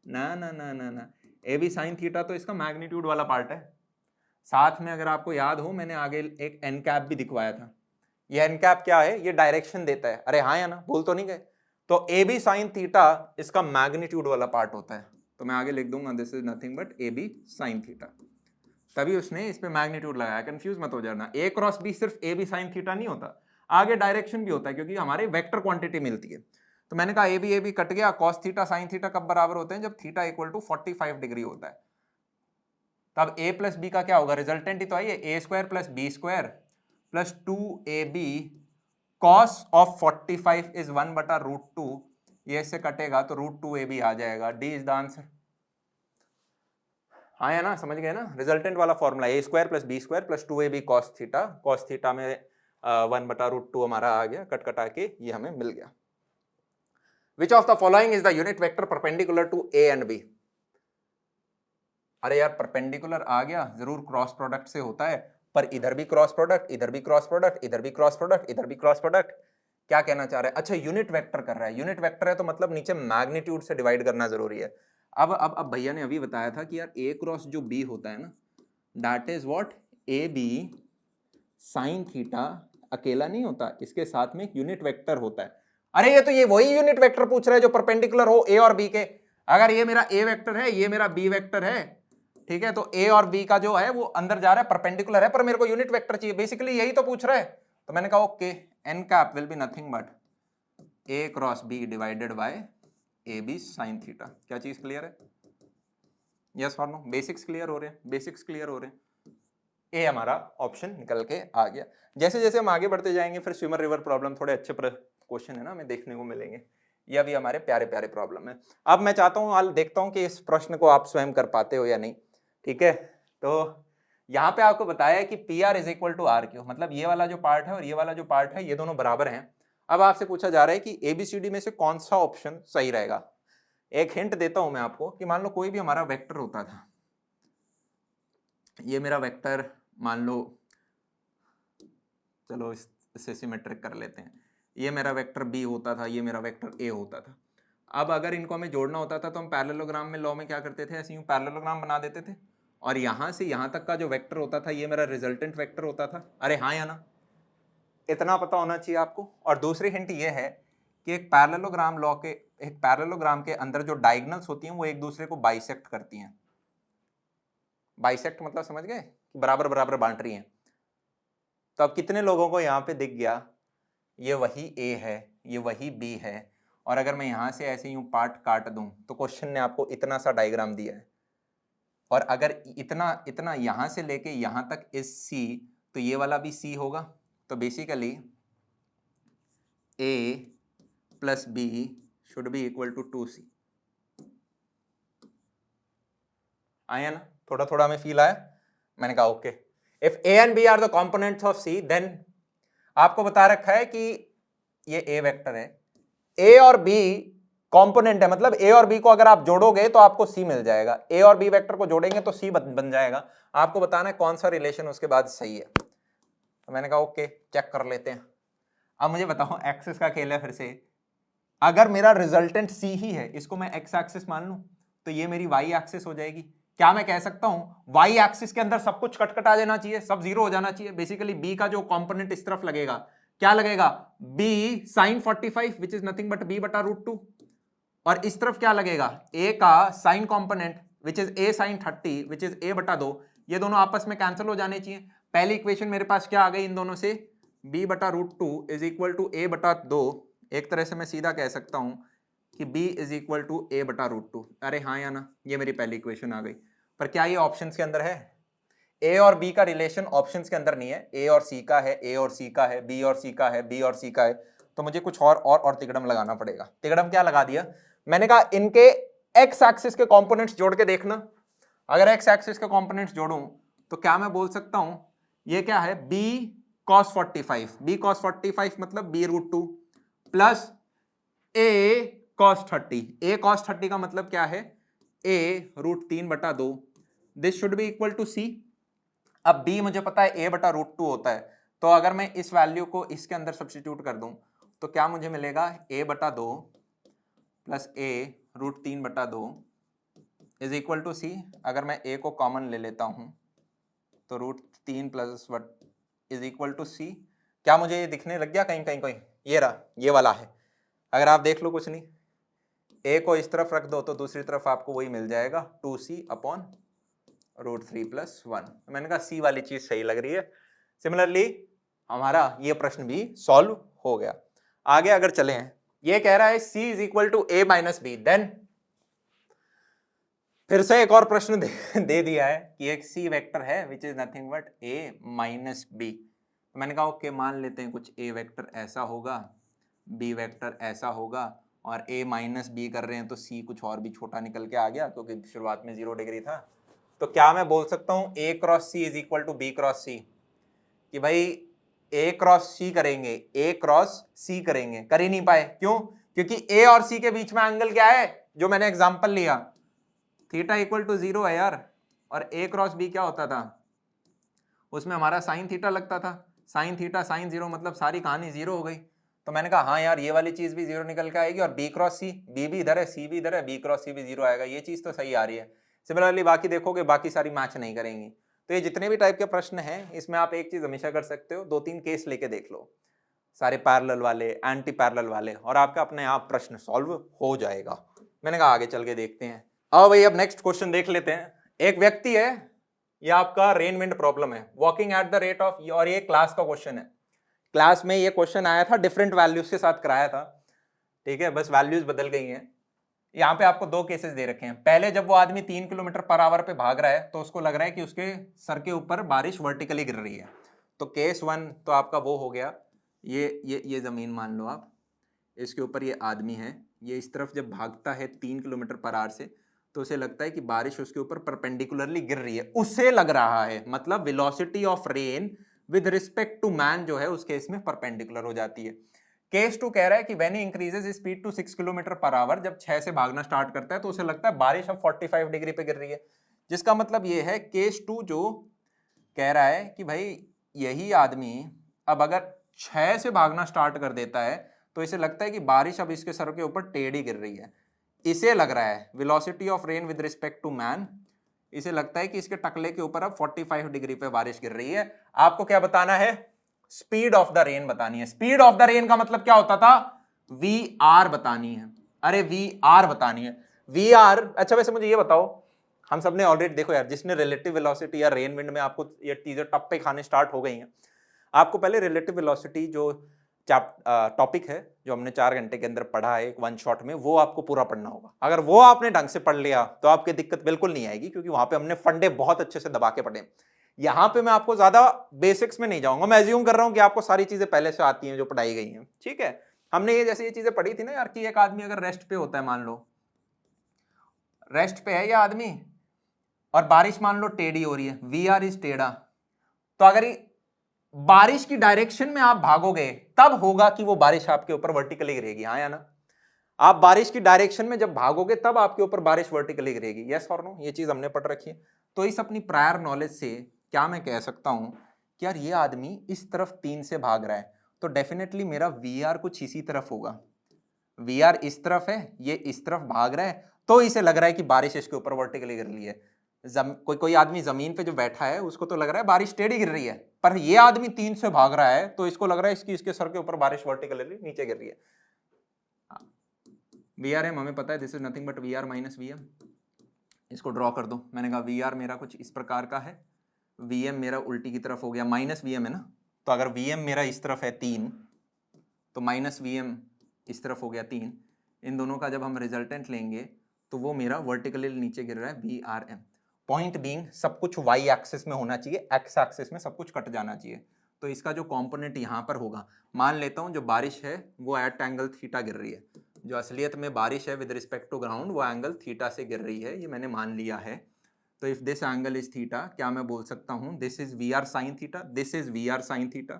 ना ना ना ना ना, AB साइन थीटा तो इसका मैग्नीट्यूड वाला पार्ट है। साथ में अगर आपको याद हो, मैंने आगे एक एन कैप भी दिखवाया था। ये एन कैप क्या है? ये डायरेक्शन देता है। अरे हाँ या ना, भूल तो नहीं गए? तो AB साइन थीटा इसका मैग्नीट्यूड वाला पार्ट होता है। तो मैं आगे लिख दूंगा, this is nothing but AB sine theta. तभी उसने इस पे मैग्नीट्यूड लगाया, कंफ्यूज मत हो जाना। A क्रॉस B सिर्फ AB साइन थीटा नहीं होता, आगे डायरेक्शन भी होता है, क्योंकि हमारे वेक्टर क्वांटिटी मिलती है। तो मैंने कहा AB कट गया, कॉस थीटा साइन थीटा कब बराबर होते हैं? जब थीटा इक्वल टू 45 डिग्री होता है। तब A प्लस बी का क्या होगा? रिजल्टेंट ही तो आई है, A square plus B square plus 2AB cos of 45 is 1/√2। ये इससे कटेगा तो √2AB आ जाएगा। D is the answer. हाँ या ना, समझ गए ना? रिजल्टेंट वाला formula A square plus B square plus 2AB cos theta में 1/√2 हमारा आ गया, कट कटा के ये हमें मिल गया। Which of the following is the unit vector perpendicular to A and B? अरे यार परपेंडिकुलर आ गया, जरूर क्रॉस प्रोडक्ट से होता है, पर इधर भी क्रॉस प्रोडक्ट, इधर भी क्रॉस प्रोडक्ट, इधर भी क्रॉस प्रोडक्ट, इधर भी क्रॉस प्रोडक्ट। क्या कहना चाह रहा है? अच्छा, यूनिट वेक्टर कर रहा है। यूनिट वेक्टर है तो मतलब नीचे मैग्नीट्यूड से डिवाइड करना जरूरी है। अब भैया ने अभी बताया था कि यार A क्रॉस जो B होता है ना, that is what? AB sine theta अकेला नहीं होता, इसके साथ में एक यूनिट वेक्टर होता है। अरे ये तो ये वही यूनिट वेक्टर पूछ रहा है जो परपेंडिकुलर हो A और B के। अगर ये मेरा A वेक्टर है, ये मेरा B वेक्टर है, ठीक है, तो A और B का जो है वो अंदर जा रहा है, परपेंडिकुलर है, पर मेरे को यूनिट वेक्टर चाहिए। बेसिकली यही तो पूछ रहा है। तो मैंने कहा okay, N cap will be nothing but A cross B divided by AB sine theta. क्या चीज क्लियर है? यस और नो? बेसिक्स क्लियर हो रहे हैं? बेसिक्स क्लियर हो रहे हैं? ए हमारा ऑप्शन निकल के आ गया। जैसे जैसे हम आगे बढ़ते जाएंगे फिर स्विमर रिवर प्रॉब्लम थोड़े अच्छे क्वेश्चन है ना हमें देखने को मिलेंगे। ये अभी हमारे प्यारे प्यारे प्रॉब्लम है। अब मैं चाहता हूँ, हाल देखता हूँ कि इस प्रश्न को आप स्वयं कर पाते हो या नहीं। ठीक है, तो यहाँ पे आपको बताया है कि PR is equal to RQ, मतलब ये वाला जो पार्ट है और ये वाला जो पार्ट है ये दोनों बराबर हैं। अब आपसे पूछा जा रहा है कि ABCD में से कौन सा ऑप्शन सही रहेगा। एक हिंट देता हूं मैं आपको कि मान लो कोई भी हमारा वेक्टर होता था, ये मेरा वेक्टर मान लो, चलो इससे सिमेट्रिक कर लेते हैं, ये मेरा वेक्टर B होता था, ये मेरा वेक्टर A होता था। अब अगर इनको हमें जोड़ना होता था तो हम पैरेललोग्राम में लॉ में क्या करते थे? ऐसे यूं पैरेललोग्राम बना देते थे, और यहां से यहां तक का जो वेक्टर होता था ये मेरा रिजल्टेंट वेक्टर होता था। अरे हाँ या ना? इतना पता होना चाहिए आपको। और दूसरी हिंट ये है कि एक पैरेललोग्राम के अंदर जो डायगोनल्स होती हैं वो एक दूसरे को बाइसेक्ट करती हैं। बाइसेक्ट मतलब समझ गए? बराबर बराबर बांट रही हैं। तो अब कितने लोगों को यहाँ पे दिख गया, ये वही A है, ये वही B है, और अगर मैं यहाँ से ऐसे यूं पार्ट काट दूं तो क्वेश्चन ने आपको इतना सा डायग्राम दिया है, और अगर इतना इतना यहाँ से लेके यहाँ तक इस C, तो ये वाला भी C होगा। तो basically A plus B should be equal to 2C। आया ना? थोड़ा थोड़ा हमें फील आया? मैंने कहा okay, if A and B are the components of C, then आपको बता रखा है कि ये ए वेक्टर है, ए और बी कंपोनेंट है, मतलब ए और बी को अगर आप जोड़ोगे तो आपको सी मिल जाएगा, ए और बी वेक्टर को जोड़ेंगे तो सी बन जाएगा। आपको बताना है कौन सा रिलेशन उसके बाद सही है। तो मैंने कहा ओके चेक कर लेते हैं। अब मुझे बताओ, एक्सिस का खेल है फिर से, अगर मेरा रिजल्टेंट सी ही है, इसको मैं एक्स एक्सिस मान लूं तो ये मेरी वाई एक्सिस हो जाएगी। क्या मैं कह सकता हूं वाई एक्सिस के अंदर सब कुछ कट आ जाना चाहिए, सब जीरो हो जाना चाहिए। बेसिकली बी का जो कंपोनेंट इस तरफ लगेगा, क्या लगेगा, B sine 45 which is nothing but B बटा रूट 2, और इस तरफ क्या लगेगा, ए का sine component which is A sine 30 which is A बटा 2। ये दोनों आपस में कैंसिल हो जाने चाहिए। पहली इक्वेशन मेरे पास क्या आ गई इन दोनों से, b बटा रूट 2 इज इक्वल टू ए बटा 2। एक तरह से मैं सीधा कह सकता हूं कि b इज इक्वल टू ए बटा रूट 2। अरे हाँ या ना, ये मेरी पहली इक्वेशन आ गई। पर क्या ये ऑप्शंस के अंदर है? ए और बी का रिलेशन ऑप्शंस के अंदर नहीं है, ए और सी का है, ए और सी का है, बी और सी का है, बी और सी का है। तो मुझे कुछ और तिकड़म लगाना पड़ेगा। तिकड़म क्या लगा दिया, मैंने कहा इनके एक्स एक्सिस के कंपोनेंट्स जोड़ के देखना। अगर एक्स एक्सिस के कंपोनेंट्स जोड़ूं तो क्या मैं बोल सकता हूं, ये क्या है, b cos 45, b cos 45 मतलब b root 2 plus a cos 30, a cos 30 का मतलब क्या है, a रूट 3 बटा 2। This should be equal to c। अब b मुझे पता है a बटा रूट 2 होता है, तो अगर मैं इस वैल्यू को इसके अंदर सब्स्टिट्यूट कर दूं तो क्या मुझे मिलेगा, a बटा 2 प्लस a रूट 3 बटा 2 इज इक्वल टू c। अगर मैं a को कॉमन ले लेता हूं तो root 3 plus what is equal to C. क्या मुझे ये दिखने लग गया कहीं कहीं कहीं, ये रहा, ये वाला है। अगर आप देख लो कुछ नहीं, ए को इस तरफ रख दो तो दूसरी तरफ आपको वही मिल जाएगा 2c अपॉन रूट 3 प्लस 1। मैंने कहा सी वाली चीज सही लग रही है। सिमिलरली हमारा ये प्रश्न भी सॉल्व हो गया। आगे अगर चले हैं, ये कह रहा है c is equal to A minus B, then फिर से एक और प्रश्न दे दिया है कि एक सी वेक्टर है which is nothing but A minus B. तो मैंने कहा ओके मान लेते हैं कुछ ए वेक्टर ऐसा होगा, बी वेक्टर ऐसा होगा, और ए माइनस बी कर रहे हैं तो सी कुछ और भी छोटा निकल के आ गया क्योंकि शुरुआत में 0 डिग्री था। तो क्या मैं बोल सकता हूँ A cross C is equal to B cross C, कि भाई ए क्रॉस सी करेंगे, ए क्रॉस सी करेंगे, कर ही नहीं पाए। क्यों? क्योंकि ए और सी के बीच में एंगल क्या है, जो मैंने एग्जाम्पल लिया, थीटा इक्वल टू 0 है यार। और ए क्रॉस बी क्या होता था, उसमें हमारा साइन थीटा लगता था। साइन थीटा साइन 0 मतलब सारी कहानी 0 हो गई। तो मैंने कहा हाँ यार ये वाली चीज भी 0 निकल के आएगी, और बी क्रॉस सी, बी भी इधर है, सी भी इधर है, बी क्रॉस सी भी 0 आएगा। ये चीज तो सही आ रही है। सिमिलरली बाकी देखोगे बाकी सारी मैच नहीं करेंगी। तो ये जितने भी टाइप के प्रश्न हैं, इसमें आप एक चीज हमेशा कर सकते हो, 2-3 केस लेके देख लो, सारे पैरेलल वाले, एंटी पैरेलल वाले, और आपका अपने आप प्रश्न सॉल्व हो जाएगा। मैंने कहा आगे चल के देखते हैं। अब भाई अब नेक्स्ट क्वेश्चन देख लेते हैं। एक व्यक्ति है, ये आपका रेन विंड प्रॉब्लम है, walking at the rate of, और ये क्लास का क्वेश्चन है। क्लास में ये क्वेश्चन आया था, डिफरेंट वैल्यूज के साथ कराया था, ठीक है, बस वैल्यूज बदल गई हैं। यहाँ पे आपको 2 केसेस दे रखे हैं। पहले जब वो आदमी 3 किलोमीटर पर आवर पे भाग रहा है तो उसको लग रहा है कि उसके सर के ऊपर बारिश वर्टिकली गिर रही है। तो केस 1 तो आपका वो हो गया, ये जमीन मान लो आप, इसके ऊपर ये आदमी है, ये इस तरफ जब भागता है 3 किलोमीटर पर आवर से तो उसे लगता है कि बारिश उसके ऊपर परपेंडिकुलरली गिर रही है, उससे लग रहा है, मतलब velocity of rain with respect to man जो है उस केस में परपेंडिकुलर हो जाती है। केस 2 कह रहा है कि when he increases speed to 6 kilometre per hour, जब 6 से भागना स्टार्ट करता है तो उसे लगता है बारिश अब 45 डिग्री पे गिर रही है। जिसका मतलब ये है, केस 2 जो कह रहा है कि भाई यही आदमी अब अगर 6 से भागना स्टार्ट कर देता है तो इसे लगता है कि बारिश अब इसके सर के ऊपर टेढ़ी गिर रही है। इसे लग रहा है velocity of rain with respect to man, इसे लगता है कि इसके टकले के ऊपर अब 45 डिग्री पे बारिश गिर रही है। आपको क्या बताना है, स्पीड ऑफ द रेन बतानी है। स्पीड ऑफ द रेन का मतलब क्या होता था, वी आर बतानी है। अरे वी आर बतानी है, वी आर। अच्छा वैसे मुझे ये बताओ, हम सबने ऑलरेडी, देखो यार, जिसने रिलेटिव वेलोसिटी या रेन विंड में आपको ये चीजें टप्पे खाने स्टार्ट हो गई हैं, आपको पहले रिलेटिव वेलोसिटी जो टॉपिक है जो हमने 4 घंटे के अंदर पढ़ा है एक 1 शॉट में, वो आपको पूरा पढ़ना होगा। अगर वो आपने ढंग से पढ़ लिया तो आपकी दिक्कत बिल्कुल नहीं आएगी, क्योंकि वहां पे हमने फंडे बहुत अच्छे से दबा के पढ़े। यहाँ पे मैं आपको ज्यादा बेसिक्स में नहीं जाऊंगा, मैं एज्यूम कर रहा हूँ कि आपको सारी चीजें पहले से आती हैं जो पढ़ाई गई हैं, ठीक है। हमने ये जैसे ये चीजें पढ़ी थी ना यार, कि एक आदमी अगर रेस्ट पे होता है, मान लो रेस्ट पे है ये आदमी, और बारिश मान लो टेढ़ी हो रही है, वी आर इज टेढ़ा, तो अगर बारिश की डायरेक्शन में आप भागोगे तब होगा कि वो बारिश आपके ऊपर वर्टिकली गिरेगी, हाँ या ना? आप बारिश की डायरेक्शन में जब भागोगे तब आपके ऊपर बारिश वर्टिकली गिरेगी, यस और नो? ये चीज हमने पढ़ रखी है। तो इस अपनी प्रायर नॉलेज से क्या मैं कह सकता हूं कि यार ये आदमी इस तरफ 3 से भाग रहा है, तो डेफिनेटली मेरा वी आर कुछ इसी तरफ होगा। वी आर इस तरफ है, ये इस तरफ भाग रहा है, तो इसे लग रहा है कि बारिश इसके ऊपर वर्टिकली गिर रही है। कोई आदमी जमीन पे जो बैठा है उसको तो लग रहा है बारिश टेढ़ी गिर रही है, पर ये आदमी 3 से भाग रहा है तो इसको लग रहा है इसके सर के ऊपर बारिश वर्टिकली नीचे गिर रही है। वी आर एम हमें पता है, this is nothing but V R minus V M. इसको ड्रॉ कर दो। मैंने कहा वी आर मेरा कुछ इस प्रकार का है, वी एम मेरा उल्टी की तरफ हो गया, माइनस वी एम है ना, तो अगर वी एम मेरा इस तरफ है 3 तो माइनस वी एम इस तरफ हो गया 3। इन दोनों का जब हम रिजल्टेंट लेंगे तो वो मेरा वर्टिकली नीचे गिर रहा है, V R M. Point being सब कुछ वाई एक्सिस में होना चाहिए, एक्स एक्सिस में सब कुछ कट जाना चाहिए। तो इसका जो कंपोनेंट यहाँ पर होगा, मान लेता हूँ जो बारिश है वो एट एंगल थीटा गिर रही है, जो असलियत में बारिश है विद रिस्पेक्ट टू ग्राउंड वो एंगल थीटा से गिर रही है, ये मैंने मान लिया है। तो if this angle is theta, क्या मैं बोल सकता हूँ this is V are sine theta, this is V are sine theta.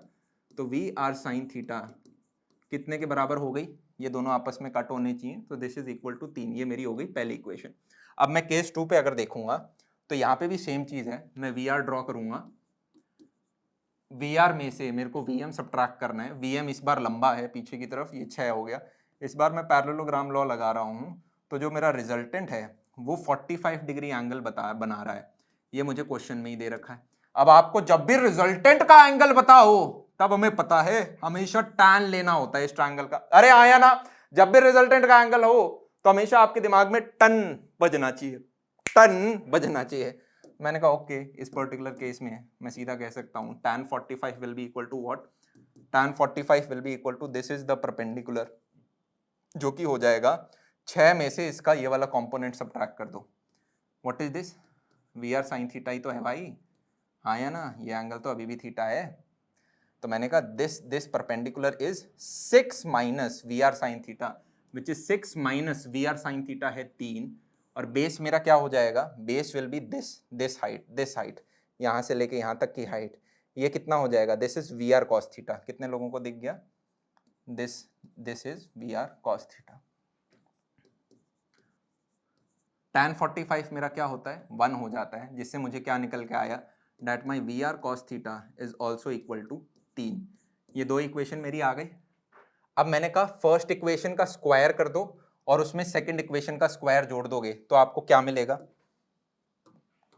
तो वी आर साइन थीटा कितने के बराबर हो गई? ये दोनों आपस में कट होने चाहिए, तो दिस इज इक्वल टू 3। ये मेरी हो गई पहली इक्वेशन। अब मैं केस 2 पे अगर देखूंगा तो यहाँ पे भी सेम चीज है, मैं वी आर ड्रॉ करूंगा, वी आर में से मेरे को वी एम सब्ट्रैक्ट करना है। वी एम इस बार लंबा है पीछे की तरफ, ये 6 हो गया। इस बार मैं पैरेललोग्राम लॉ लगा रहा हूँ, तो जो मेरा रिजल्टेंट है वो 45 डिग्री एंगल बना रहा है, ये मुझे क्वेश्चन में ही दे रखा है। अब आपको जब भी रिजल्टेंट का एंगल बताओ तब हमें पता है हमेशा टैन लेना होता है इस ट्रायंगल का। अरे आया ना, जब भी रिजल्टेंट का एंगल हो तो हमेशा आपके दिमाग में टन बजना चाहिए, टन बजना चाहिए। मैंने कहा ओके, इस पर्टिकुलर केस में मैं सीधा कह सकता हूं tan 45 will be equal to what? tan 45 will be equal to this is the perpendicular, जो कि हो जाएगा 6 में से इसका ये वाला कंपोनेंट सब्ट्रैक्ट कर दो। What is this? We are sine theta ही तो है भाई, हाँ या ना? ये एंगल तो अभी भी थीटा है। तो मैंने कहा this perpendicular is 6 minus V are sine theta, which is 6 minus V are sine theta है 3, और बेस मेरा क्या हो जाएगा? Base will be this height, यहां से लेके यहां तक की हाइट, ये कितना हो जाएगा? This is V R cos theta. कितने लोगों को दिख गया? This is V R cos theta. tan 45 मेरा क्या होता है? 1 हो जाता है, जिससे मुझे क्या निकल के आया? That my V R cos theta is also equal to 3। ये दो इक्वेशन मेरी आ गई। अब मैंने कहा फर्स्ट इक्वेशन का स्क्वायर कर दो और उसमें सेकंड इक्वेशन का स्क्वायर जोड़ दोगे तो आपको क्या मिलेगा?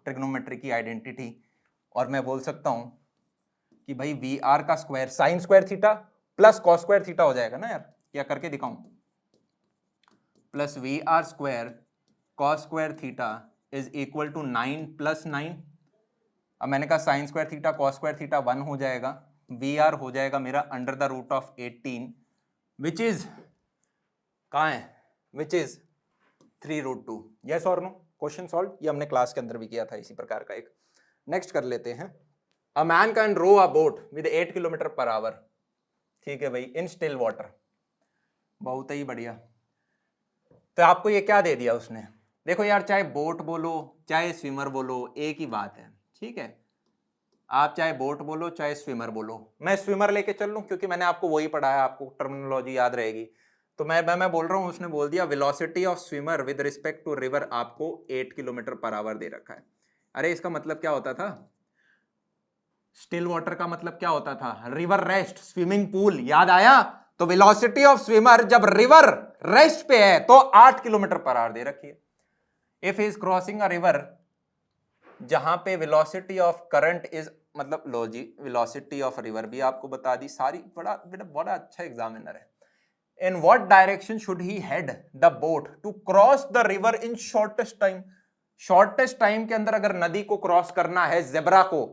ट्रिग्नोमेट्री की आइडेंटिटी। और मैं बोल सकता हूं कि भाई वी आर का square sine square theta plus cos square theta हो जाएगा ना यार, क्या करके दिखाऊं? Plus V R square cos square theta is equal to 9 plus 9। अब मैंने कहा sine square theta cos square theta 1 हो जाएगा, वी आर हो जाएगा मेरा under the root of 18 which is कहाँ है? Which is 3√2। यस और नो? Question solve. ये हमने क्लास के अंदर भी किया था इसी प्रकार का एक। नेक्स्ट कर लेते हैं। A man can row a boat with 8 kilometre per hour. ठीक है भाई, इन स्टिल वाटर। बहुत ही बढ़िया। तो आपको ये क्या दे दिया उसने? देखो यार, चाहे बोट बोलो चाहे स्विमर बोलो एक ही बात है, ठीक है? आप चाहे बोट बोलो चाहे स्विमर बोलो, मैं स्विमर लेके चल लूं क्योंकि मैंने आपको वही पढ़ाया, आपको टर्मिनोलॉजी याद रहेगी। तो मैं बोल रहा हूं, उसने बोल दिया velocity of swimmer with respect to river आपको 8 किलोमीटर पर आवर दे रखा है। अरे इसका मतलब क्या होता था? स्टिल वाटर का मतलब क्या होता था? River rest, swimming pool. याद आया? तो वेलोसिटी ऑफ स्विमर जब रिवर रेस्ट पे है तो 8 किलोमीटर पर आवर दे रखी है। If is crossing a river जहां पे वेलोसिटी ऑफ करंट इज, मतलब लो जी, वेलोसिटी ऑफ रिवर भी आपको बता दी सारी। बड़ा अच्छा एग्जामिनर है। In what direction should he head the boat to cross the river in shortest time? Shortest time के अंदर अगर नदी को क्रॉस करना है, जेब्रा को,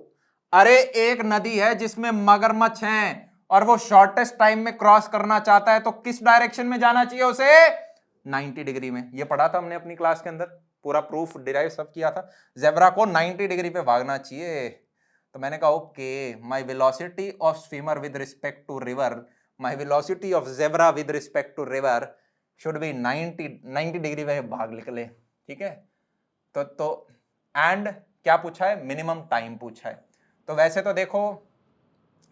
अरे एक नदी है जिसमें मगरमच्छ हैं और वो शॉर्टेस्ट टाइम में क्रॉस करना चाहता है, तो किस डायरेक्शन में जाना चाहिए उसे? 90 डिग्री में। ये पढ़ा था हमने अपनी क्लास के अंदर, पूरा प्रूफ डिराइव सब किया था। जेब्रा को 90 डिग्री पे भागना चाहिए। तो मैंने कहा okay, my velocity of swimmer with respect to river, my velocity of zebra with respect to river should be 90 degree में भाग निकले, ठीक है? तो एंड क्या पूछा है? मिनिमम टाइम पूछा है। तो वैसे तो देखो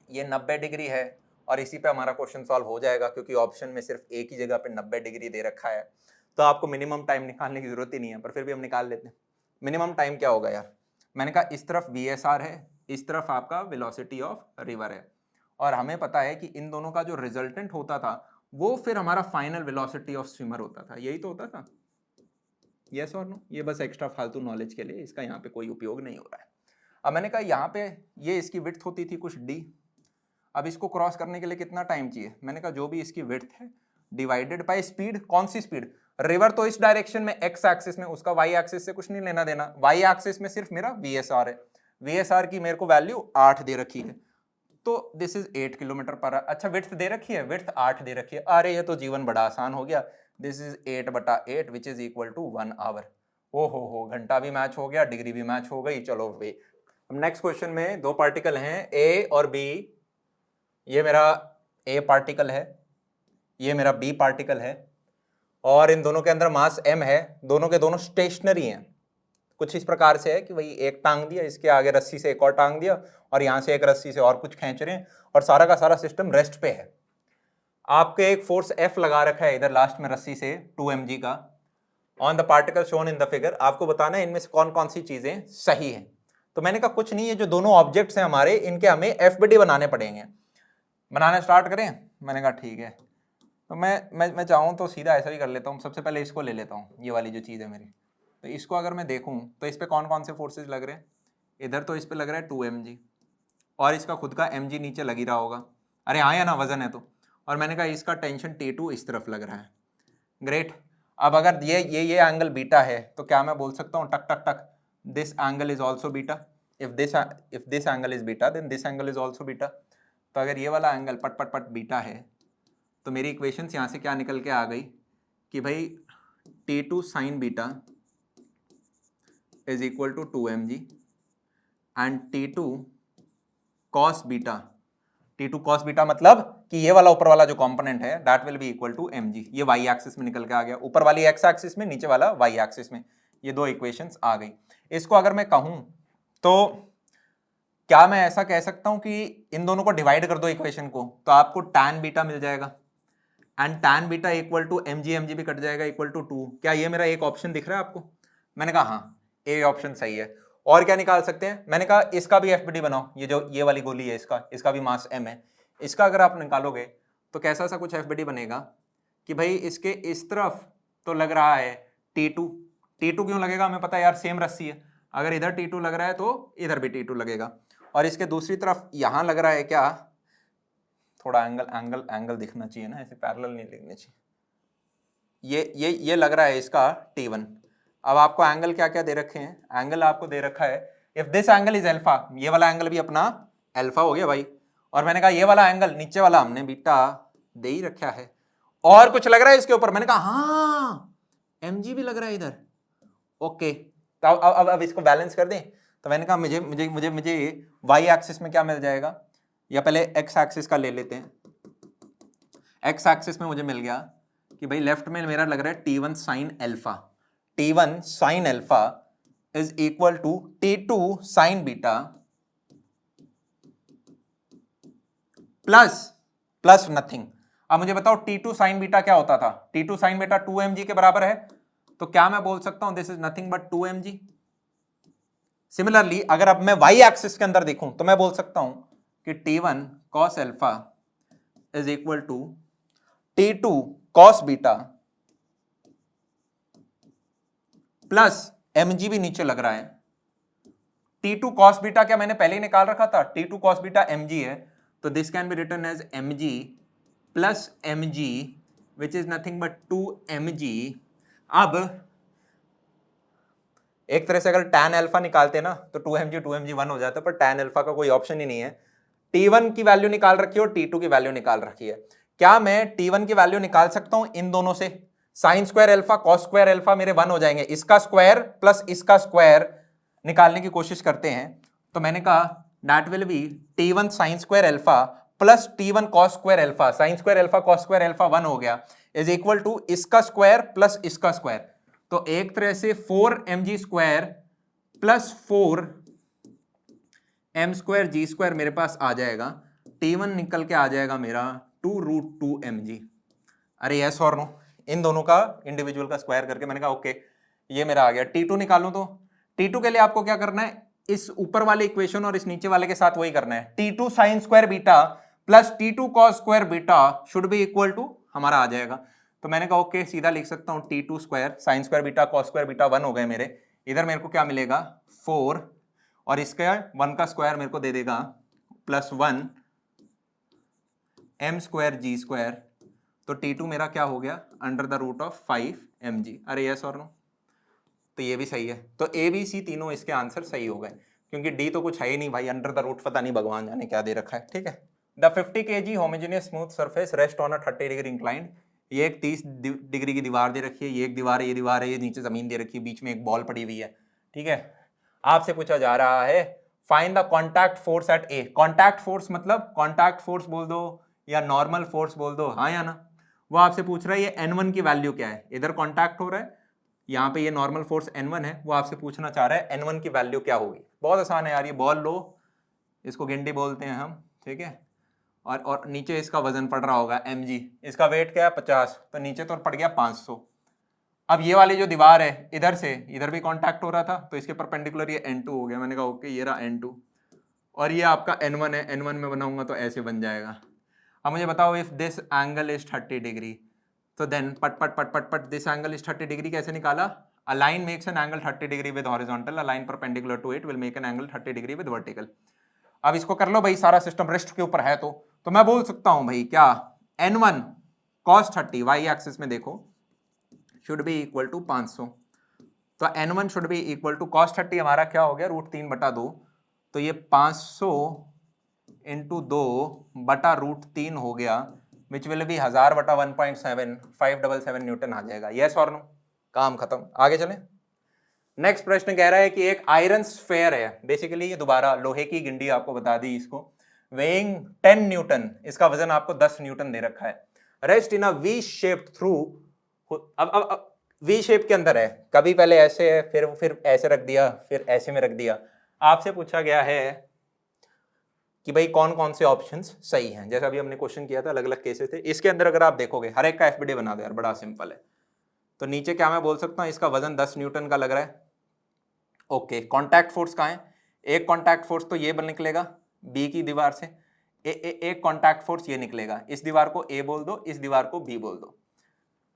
ये 90 डिग्री है और इसी पे हमारा क्वेश्चन सॉल्व हो जाएगा, क्योंकि ऑप्शन में सिर्फ एक ही जगह पे 90 डिग्री दे रखा है, तो आपको मिनिमम टाइम निकालने की जरूरत ही नहीं है, पर फिर भी हम निकाल लेते हैं। मिनिमम टाइम क्या होगा यार, मैंने कहा इस तरफ VSR है, इस तरफ आपका वेलोसिटी ऑफ रिवर है, और हमें पता है कि इन दोनों का जो रिजल्टेंट होता था वो फिर हमारा फाइनल वेलोसिटी ऑफ स्विमर होता था, यही तो होता था। यस और नो, ये बस एक्स्ट्रा फालतू नॉलेज के लिए, इसका यहाँ पे कोई उपयोग नहीं हो रहा है। अब मैंने कहा यहाँ पे ये इसकी विड्थ होती थी कुछ d, अब इसको क्रॉस करने के लिए कितना टाइम चाहिए, मैंने कहा जो भी इसकी विड्थ है डिवाइडेड बाय स्पीड। कौन सी स्पीड, रिवर तो इस डायरेक्शन में x एक्सिस में, उसका y एक्सिस से कुछ नहीं लेना देना, y एक्सिस में सिर्फ मेरा VSR है, VSR की मेरे को वैल्यू 8 दे रखी है, तो this is 8 kilometre per our. अच्छा विड्थ दे रखी है, विड्थ 8 दे रखी है, अरे ये तो जीवन बड़ा आसान हो गया, this is 8/8 which is equal to 1 hour. ओ हो, घंटा भी मैच हो गया, डिग्री भी मैच हो गई। चलो वे नेक्स्ट क्वेश्चन में दो पार्टिकल हैं A और B, ये मेरा A पार्टिकल है, ये मेरा B पार्टिकल है, और इन दोनों के अंदर मास m है, दोनों के दोनों स्टेशनरी हैं। कुछ इस प्रकार से है कि भाई एक टांग दिया, इसके आगे रस्सी से एक और टांग दिया, और यहाँ से एक रस्सी से और कुछ खींच रहे हैं, और सारा का सारा सिस्टम रेस्ट पे है। आपके एक फोर्स F लगा रखा है इधर लास्ट में रस्सी से 2 mg का on the particle shown in the figure. आपको बताना है इनमें से कौन कौन सी चीजें सही हैं। तो मैंने कहा कुछ नहीं है, जो दोनों ऑब्जेक्ट्स हैं हमारे, इनके हमें FBD बनाने पड़ेंगे। बनाना स्टार्ट करें, मैंने कहा ठीक है। तो मैं चाहूँ तो सीधा ऐसा ही कर लेता हूँ। सबसे पहले इसको ले लेता हूँ, ये वाली जो चीज़ है मेरी, तो इसको अगर मैं देखूँ तो इस पर कौन कौन से फोर्सेज लग रहे हैं। इधर तो इस पर लग रहा है 2 mg, और इसका खुद का mg नीचे लग ही रहा होगा, अरे हाँ या ना, वजन है तो। और मैंने कहा इसका टेंशन T2 इस तरफ लग रहा है, ग्रेट। अब अगर ये एंगल बीटा है, तो क्या मैं बोल सकता हूँ टक टक टक, this angle is also beta. If this angle is beta then this angle is also beta. तो अगर ये वाला एंगल पट पट पट बीटा है, तो मेरी इक्वेशंस यहाँ से क्या निकल के आ गई कि भाई T2 sine beta is equal to 2 mg and T2 cos beta. T2 cos beta मतलब कि ये वाला ऊपर वाला जो कंपोनेंट है that will be equal to mg। ये y एक्सिस में निकल के आ गया, ऊपर वाली x एक्सिस में, नीचे वाला y एक्सिस में, ये दो इक्वेशंस आ गई। इसको अगर मैं कहूं तो क्या मैं ऐसा कह सकता हूं कि इन दोनों को डिवाइड कर दो इक्वेशन को, तो आपको tan बीटा मिल जाएगा, and tan beta equal to mg भी कट जाएगा इक्वल टू 2। क्या ये मेरा एक ऑप्शन दिख रहा है आपको? मैंने कहा हाँ, ए ऑप्शन सही है। और क्या निकाल सकते हैं? मैंने कहा इसका भी FBD बनाओ, ये जो ये वाली गोली है इसका भी मास m है, इसका अगर आप निकालोगे तो कैसा सा कुछ FBD बनेगा कि भाई इसके इस तरफ तो लग रहा है T2 क्यों लगेगा हमें पता है यार, सेम रस्सी है, अगर इधर T2 लग रहा है तो इधर भी T2 लगेगा। और इसके दूसरी तरफ यहाँ लग रहा है क्या, थोड़ा एंगल दिखना चाहिए ना, ऐसे पैरेलल नहीं लिखने चाहिए। ये लग रहा है इसका T1। अब आपको एंगल क्या क्या दे रखे हैं? एंगल आपको दे रखा है if this angle is alpha, ये वाला एंगल भी अपना अल्फा हो गया भाई। और मैंने कहा ये वाला एंगल नीचे वाला हमने बीटा दे ही रखा है। और कुछ लग रहा है इसके ऊपर? मैंने कहा हाँ, mg भी लग रहा है इधर। ओके, तो अब इसको बैलेंस कर दें। तो मैंने कहा मुझे मुझे मुझे मुझे y एक्सिस में क्या मिल जाएगा, या पहले x एक्सिस का ले लेते हैं। x एक्सिस में मुझे मिल गया कि भाई लेफ्ट में मेरा लग रहा है T1 sine alpha, T1 sine alpha is equal to T2 sine beta plus nothing. अब मुझे बताओ T2 साइन बीटा क्या होता था? T2 साइन बीटा 2 mg के बराबर है, तो क्या मैं बोल सकता हूं this is nothing but 2 mg। Similarly अगर अब मैं y एक्सिस के अंदर देखूं तो मैं बोल सकता हूं कि T1 cos alpha is equal to T2 cos beta plus mg भी नीचे लग रहा है। T2 cos बीटा क्या मैंने पहले ही निकाल रखा था? T2 cos बीटा mg है, तो this can be written as mg plus mg which is nothing but 2 mg। अब एक तरह से अगर tan अल्फा निकालते ना तो 2 mg 1 हो जाता, पर tan अल्फा का कोई ऑप्शन ही नहीं है। T1 की वैल्यू निकाल रखी है और T2 की वैल्यू निकाल रखी है। क्या मैं T1 की वैल्यू निकाल सकता हूं इन दोनों से? Sine square alpha cos square alpha मेरे 1 हो जाएंगे, इसका स्क्वायर प्लस इसका स्क्वायर निकालने की कोशिश करते हैं। तो मैंने कहा that will B T1 sine square alpha plus T1 cos square alpha, sine square alpha cos square alpha 1 हो गया, इज इक्वल टू इसका स्क्वायर प्लस इसका स्क्वायर। तो एक तरह से 4 mg square plus 4 m square g square मेरे पास आ जाएगा। T1 निकल के आ जाएगा मेरा 2√2mg। अरे यस और नो, इन दोनों का इंडिविजुअल का स्क्वायर करके मैंने कहा ओके ये मेरा आ गया। T2 निकालूं तो T2 के लिए आपको क्या करना है, इस ऊपर वाले इक्वेशन और इस नीचे वाले के साथ वही करना है। T2 sine square beta plus T2 cos square beta should be equal to हमारा आ जाएगा। तो मैंने कहा ओके सीधा लिख सकता हूं T2 square sine square beta cos square beta 1 हो गए मेरे। इधर मेरे को क्या मिलेगा 4 और इसका 1 का स्क्वायर मेरे को दे देगा +1 m स्क्वायर जी स्क्वायर। तो T2 मेरा क्या हो गया √5 mg। अरे यस और नो, तो ये भी सही है। तो A B C तीनों इसके आंसर सही हो गए, क्योंकि D तो कुछ है ही नहीं भाई, √, पता नहीं भगवान जाने क्या दे रखा है। ठीक है। The 50 kg homogeneous smooth surface rest on a 30 degree inclined. ये एक 30 डिग्री की दीवार दे रखी है, ये एक दीवार है, ये दीवार है, ये नीचे जमीन दे रखी है, बीच में एक बॉल पड़ी हुई है। ठीक है। आपसे पूछा जा रहा है find the contact force at A. Contact force मतलब कॉन्टैक्ट फोर्स बोल दो या नॉर्मल फोर्स बोल दो, हाँ या ना। वो आपसे पूछ रहा है ये N1 की वैल्यू क्या है। इधर कॉन्टैक्ट हो रहा है, यहाँ पे ये नॉर्मल फोर्स N1 है, वो आपसे पूछना चाह रहा है N1 की वैल्यू क्या होगी। बहुत आसान है यार, ये बॉल लो, इसको गिंडी बोलते हैं हम। ठीक है। और नीचे इसका वजन पड़ रहा होगा mg, इसका वेट क्या है 50, तो नीचे तो पड़ गया 500। अब ये वाली जो दीवार है इधर से इधर भी कांटेक्ट हो रहा था, तो इसके परपेंडिकुलर ये N2 हो गया। मैंने कहा ओके ये रहा N2 और ये आपका N1 है। N1 में बनाऊंगा तो ऐसे बन जाएगा। अब मुझे बताओ if this angle is 30 degree, तो then put put put put put this angle is 30 degree कैसे निकाला। A line makes an angle 30 degree with horizontal, a line perpendicular to it will make an angle 30 degree with vertical. अब इसको कर लो भाई, सारा सिस्टम रेस्ट के ऊपर है, तो मैं बोल सकता हूं भाई क्या N1 cos 30 वाई एक्सिस में देखो शुड बी इक्वल टू 500। तो N1 should be equal to cos 30 हमारा क्या हो गया √3/2, तो ये 500 इंटू 2 बटा √3 हो गया, विच विल बी 1000 बटा 1.7 577 न्यूटन आ जाएगा। यस और नो, काम खत्म। आगे चले। नेक्स्ट प्रश्न कह रहा है कि एक आयरन स्फेयर है, बेसिकली ये दोबारा लोहे की गिंडी आपको बता दी इसको, वेइंग 10 न्यूटन, इसका वजन आपको 10 न्यूटन दे रखा है। Rest in a V shaped through, अब वी शेप के अंदर है, कभी पहले ऐसे है फिर ऐसे रख दिया फिर ऐसे में रख दिया। आपसे पूछा गया है कि भाई कौन कौन से ऑप्शंस सही हैं। जैसा अभी हमने क्वेश्चन किया था, अलग अलग केसेस थे। इसके अंदर अगर आप देखोगे हर एक का एफबीडी बना दो यार, बड़ा सिंपल है। तो नीचे क्या मैं बोल सकता हूँ, इसका वजन 10 न्यूटन का लग रहा है। ओके, कॉन्टैक्ट फोर्स कहाँ है, एक कॉन्टैक्ट फोर्स तो ये बन निकलेगा बी की दीवार से, एक कॉन्टैक्ट फोर्स ये निकलेगा, इस दीवार को ए बोल दो, इस दीवार को बी बोल दो।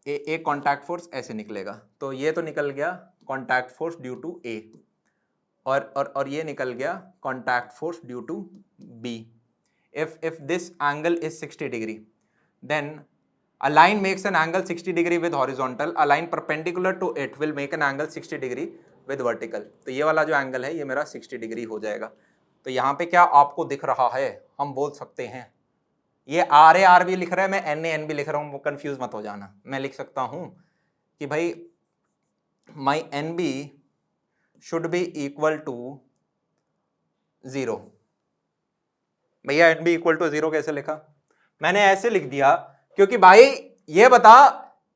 एक कॉन्टैक्ट फोर्स ऐसे निकलेगा, तो ये तो निकल गया contact force due to A, और ये निकल गया contact force due to B. if this angle is 60 degree, then a line makes an angle 60 degree with horizontal, a line perpendicular to it will make an angle 60 degree with vertical। तो ये वाला जो एंगल है ये मेरा 60 डिग्री हो जाएगा। तो यहाँ पे क्या आपको दिख रहा है, हम बोल सकते हैं ये RA भी लिख रहा है, मैं NA भी लिख रहा हूँ, वो कंफ्यूज मत हो जाना। मैं लिख सकता हूँ कि भाई my NB should be equal to 0। भैया NB इक्वल टू 0 कैसे लिखा, मैंने ऐसे लिख दिया क्योंकि भाई ये बता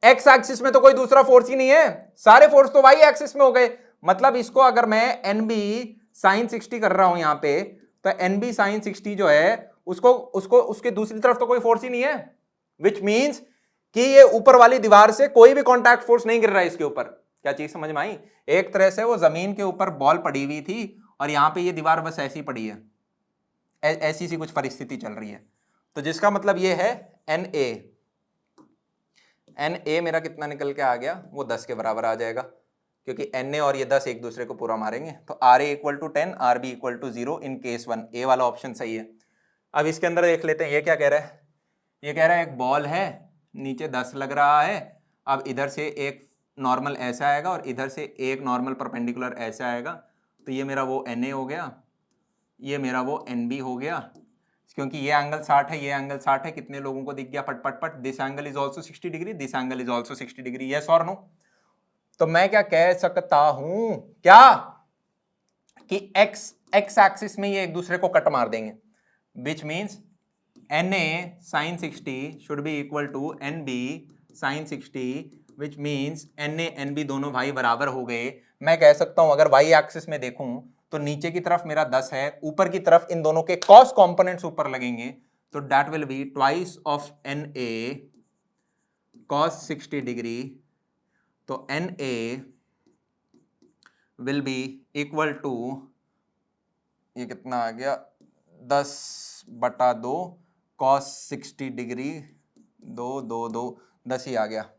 एक्स एक्सिस में तो कोई दूसरा फोर्स ही नहीं है, सारे फोर्स तो वाई एक्सिस में हो गए। मतलब इसको अगर मैं NB sin 60 कर रहा हूं यहां पे, तो NB sin 60 जो है उसके दूसरी तरफ तो कोई फोर्स ही नहीं है, विच मीन्स कि ये ऊपर वाली दीवार से कोई भी कॉन्टैक्ट फोर्स नहीं गिर रहा है इसके ऊपर। क्या चीज समझ में आई। एक तरह से वो जमीन के ऊपर बॉल पड़ी हुई थी और यहां पे ये दीवार बस ऐसी पड़ी है, ऐसी सी कुछ परिस्थिति चल रही है। तो जिसका मतलब ये है NA मेरा कितना निकल के आ गया, वो 10 के बराबर आ जाएगा, क्योंकि NA और ये 10 एक दूसरे को पूरा मारेंगे। तो RA इक्वल टू 10, RB इक्वल टू 0 इन केस 1। ए वाला ऑप्शन सही है। अब इसके अंदर देख लेते हैं ये क्या कह रहा है। ये कह रहा है एक बॉल है, नीचे 10 लग रहा है, अब इधर से एक नॉर्मल ऐसा आएगा और इधर से एक नॉर्मल परपेंडिकुलर ऐसा आएगा। तो ये मेरा वो NA हो गया, ये मेरा वो NB हो गया, क्योंकि ये एंगल 60 है, ये एंगल 60 है। कितने लोगों को दिख गया पट put put, this angle is also 60 degree, this angle is also 60 degree. Yes और नो। तो मैं क्या कह सकता हूं क्या कि एक्स एक्सिस में ये एक दूसरे को कट मार देंगे, which means NA sin 60 should be equal to NB sin 60, which means NA NB दोनों भाई बराबर हो गए। मैं कह सकता हूं अगर वाई एक्सिस में देखूं तो नीचे की तरफ मेरा 10 है, ऊपर की तरफ इन दोनों के कॉस कंपोनेंट्स ऊपर लगेंगे, तो that will be twice of N A cos 60 degree, तो N A will be equal to, ये कितना आ गया, 10/2 cos 60 डिग्री, 10 ही आ गया।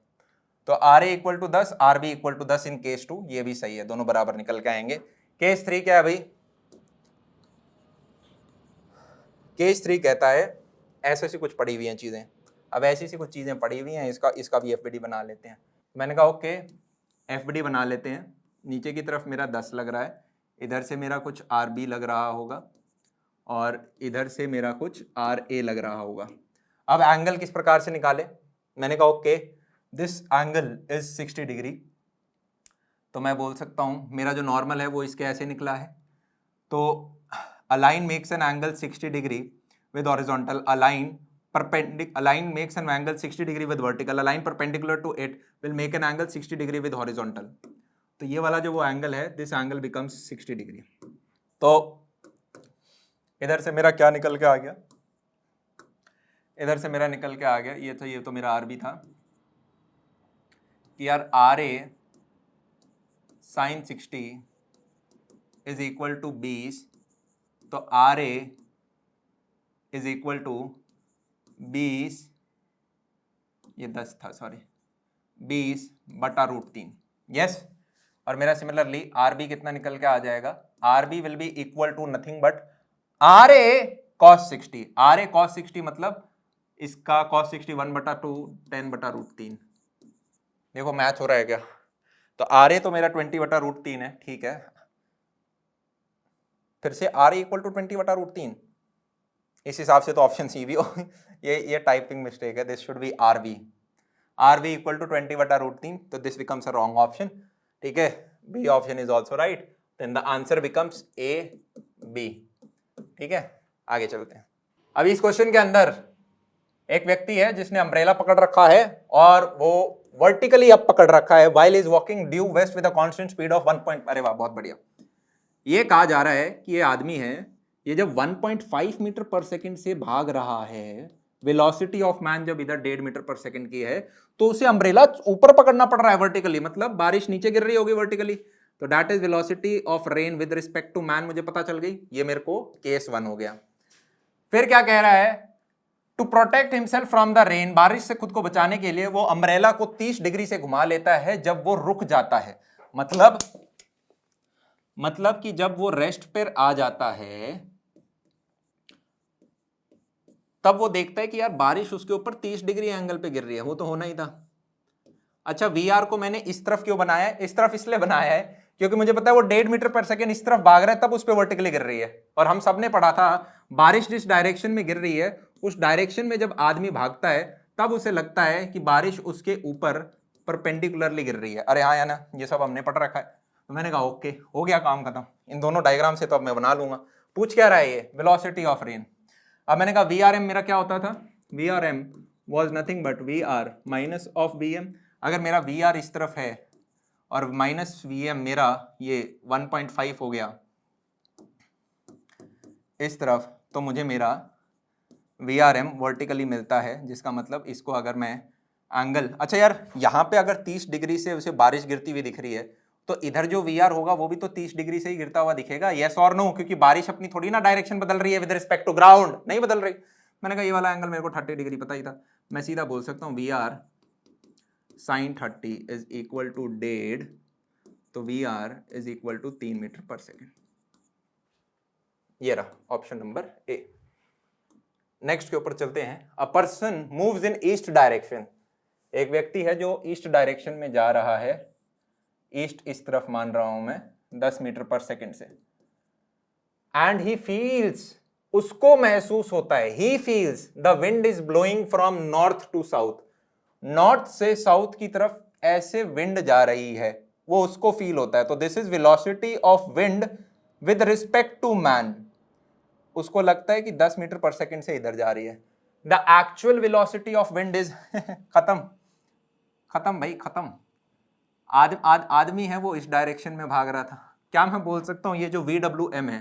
तो R A equal to 10, R B equal to 10 in case 2, ये भी सही है, दोनों बराबर निकल के आएंगे। केस 3 क्या है भाई? केस 3 कहता है, ऐसे सी कुछ पड़ी हुई हैं चीजें, अब ऐसी सी कुछ चीजें पड़ी हुई हैं, इसका भी एफबीडी बना लेते हैं। मैंने कहा ओके एफबीडी बना लेते हैं। नीचे की तरफ मेरा 10 लग रहा है, इधर से मेरा कुछ आर बी लग रहा होगा और इधर से मेरा कुछ आर ए लग रहा होगा। अब एंगल किस प्रकार से निकाले? मैंने कहा okay this angle is 60 degree, तो मैं बोल सकता हूं मेरा जो नॉर्मल है वो इसके ऐसे निकला है, तो a line makes an angle 60 degree with horizontal, a line makes an angle 60 degree with vertical, a line perpendicular to it will make an angle 60 degree with horizontal. तो ये वाला जो वो एंगल है, दिस एंगल बिकम्स 60 डिग्री। तो इधर से मेरा क्या निकल के आ गया? इधर से मेरा निकल के आ गया, ये तो मेरा आर बी था कि यार R A sine 60 is equal to 20, तो R A is equal to 20, ये 10 था सॉरी, 20/√3। यस, और मेरा सिमिलरली आर बी कितना निकल के आ जाएगा? R B will be equal to nothing but R A cos 60। R A cos 60 मतलब इसका कॉस 60 1/2 10/√3। देखो मैच हो रहा है क्या? तो आर ए तो मेरा 20/√3 है, ठीक है, फिर से आर ए इक्वल टू 20/√3, इस हिसाब से तो ऑप्शन सी भी हो ये टाइपिंग मिस्टेक है, this should be R B equal to 20/√3, तो this becomes a wrong option, ठीक है, B option is also right, then the answer becomes A B. ठीक है, आगे चलते हैं। अभी इस क्वेश्चन के अंदर एक व्यक्ति है जिसने अम्ब्रेला पकड़ रखा है और वो वर्टिकली अप पकड़ रखा है while is walking due west with a constant speed of 1. अरे वाह बहुत बढ़िया। ये कहा जा रहा है कि ये आदमी है, ये जब 1.5 मीटर पर सेकंड से भाग रहा है, वेलोसिटी ऑफ मैन जब इधर 1.5 मीटर पर सेकंड की है, तो उसे अम्ब्रेला ऊपर पकड़ना पड़ रहा है वर्टिकली, मतलब बारिश नीचे गिर रही होगी वर्टिकली, तो that is velocity of rain with respect to man, मुझे पता चल गई, ये मेरे को केस 1 हो गया। फिर क्या कह रहा है? To protect himself from the rain, बारिश से खुद को बचाने के लिए वो अम्ब्रेला को 30 डिग्री से घुमा लेता है जब वो रुक जाता है, मतलब कि जब वो रेस्ट पर आ जाता है तब वो देखता है कि यार बारिश उसके ऊपर 30 डिग्री एंगल पे गिर रही है, वो तो होना ही था। अच्छा वी आर को मैंने इस तरफ क्यों बनाया है? इस तरफ इसलिए बनाया है क्योंकि मुझे पता है वो 1.5 मीटर पर सेकंड इस तरफ भाग रहा है, तब उस पर वर्टिकली गिर रही है, और हम सब ने पढ़ा था बारिश जिस डायरेक्शन में गिर रही है उस डायरेक्शन में जब आदमी भागता है तब उसे लगता है कि बारिश उसके ऊपर परपेंडिकुलरली गिर रही है। अरे हाँ या ना, ये सब हमने पढ़ रखा है। तो मैंने कहा ओके हो गया काम खत्म, इन दोनों डायग्राम से तो अब मैं बना लूंगा। पूछ क्या रहा है ये? Velocity of rain. अब मैंने कहा वी आर एम मेरा क्या होता था? V R M was nothing but V R minus of V M. अगर मेरा वी आर इस तरफ है और माइनस वी एम मेरा ये 1.5 हो गया इस तरफ, तो मुझे मेरा वी आर एम वर्टिकली मिलता है, जिसका मतलब इसको अगर मैं एंगल, अच्छा यार यहाँ पे अगर 30 डिग्री से उसे बारिश गिरती हुई दिख रही है तो इधर जो वी आर होगा वो भी तो 30 डिग्री से ही गिरता हुआ दिखेगा, यस और नो? क्योंकि बारिश अपनी थोड़ी ना डायरेक्शन बदल रही है विद रिस्पेक्ट टू ग्राउंड, नहीं बदल रही। मैंने कहा ये वाला एंगल मेरे को 30 डिग्री पता ही था, मैं सीधा बोल सकता हूँ V are sine 30 is equal to 1.5, तो V R is equal to 3 metre per second. ये रहा ऑप्शन नंबर ए। नेक्स्ट के ऊपर चलते हैं। A person moves in east direction, एक व्यक्ति है जो ईस्ट डायरेक्शन में जा रहा है, ईस्ट इस तरफ मान रहा हूं मैं 10 मीटर पर सेकेंड से, एंड ही फील्स, उसको महसूस होता है, he feels the wind is blowing from north to south, north से साउथ की तरफ ऐसे विंड जा रही है, वो उसको फील होता है। तो this is velocity of wind with respect to man, उसको लगता है कि 10 मीटर पर सेकेंड से इधर जा रही है। The actual velocity of wind is खत्म भाई खत्म। आदमी है वो इस डायरेक्शन में भाग रहा था, क्या मैं बोल सकता हूं ये जो VWM है,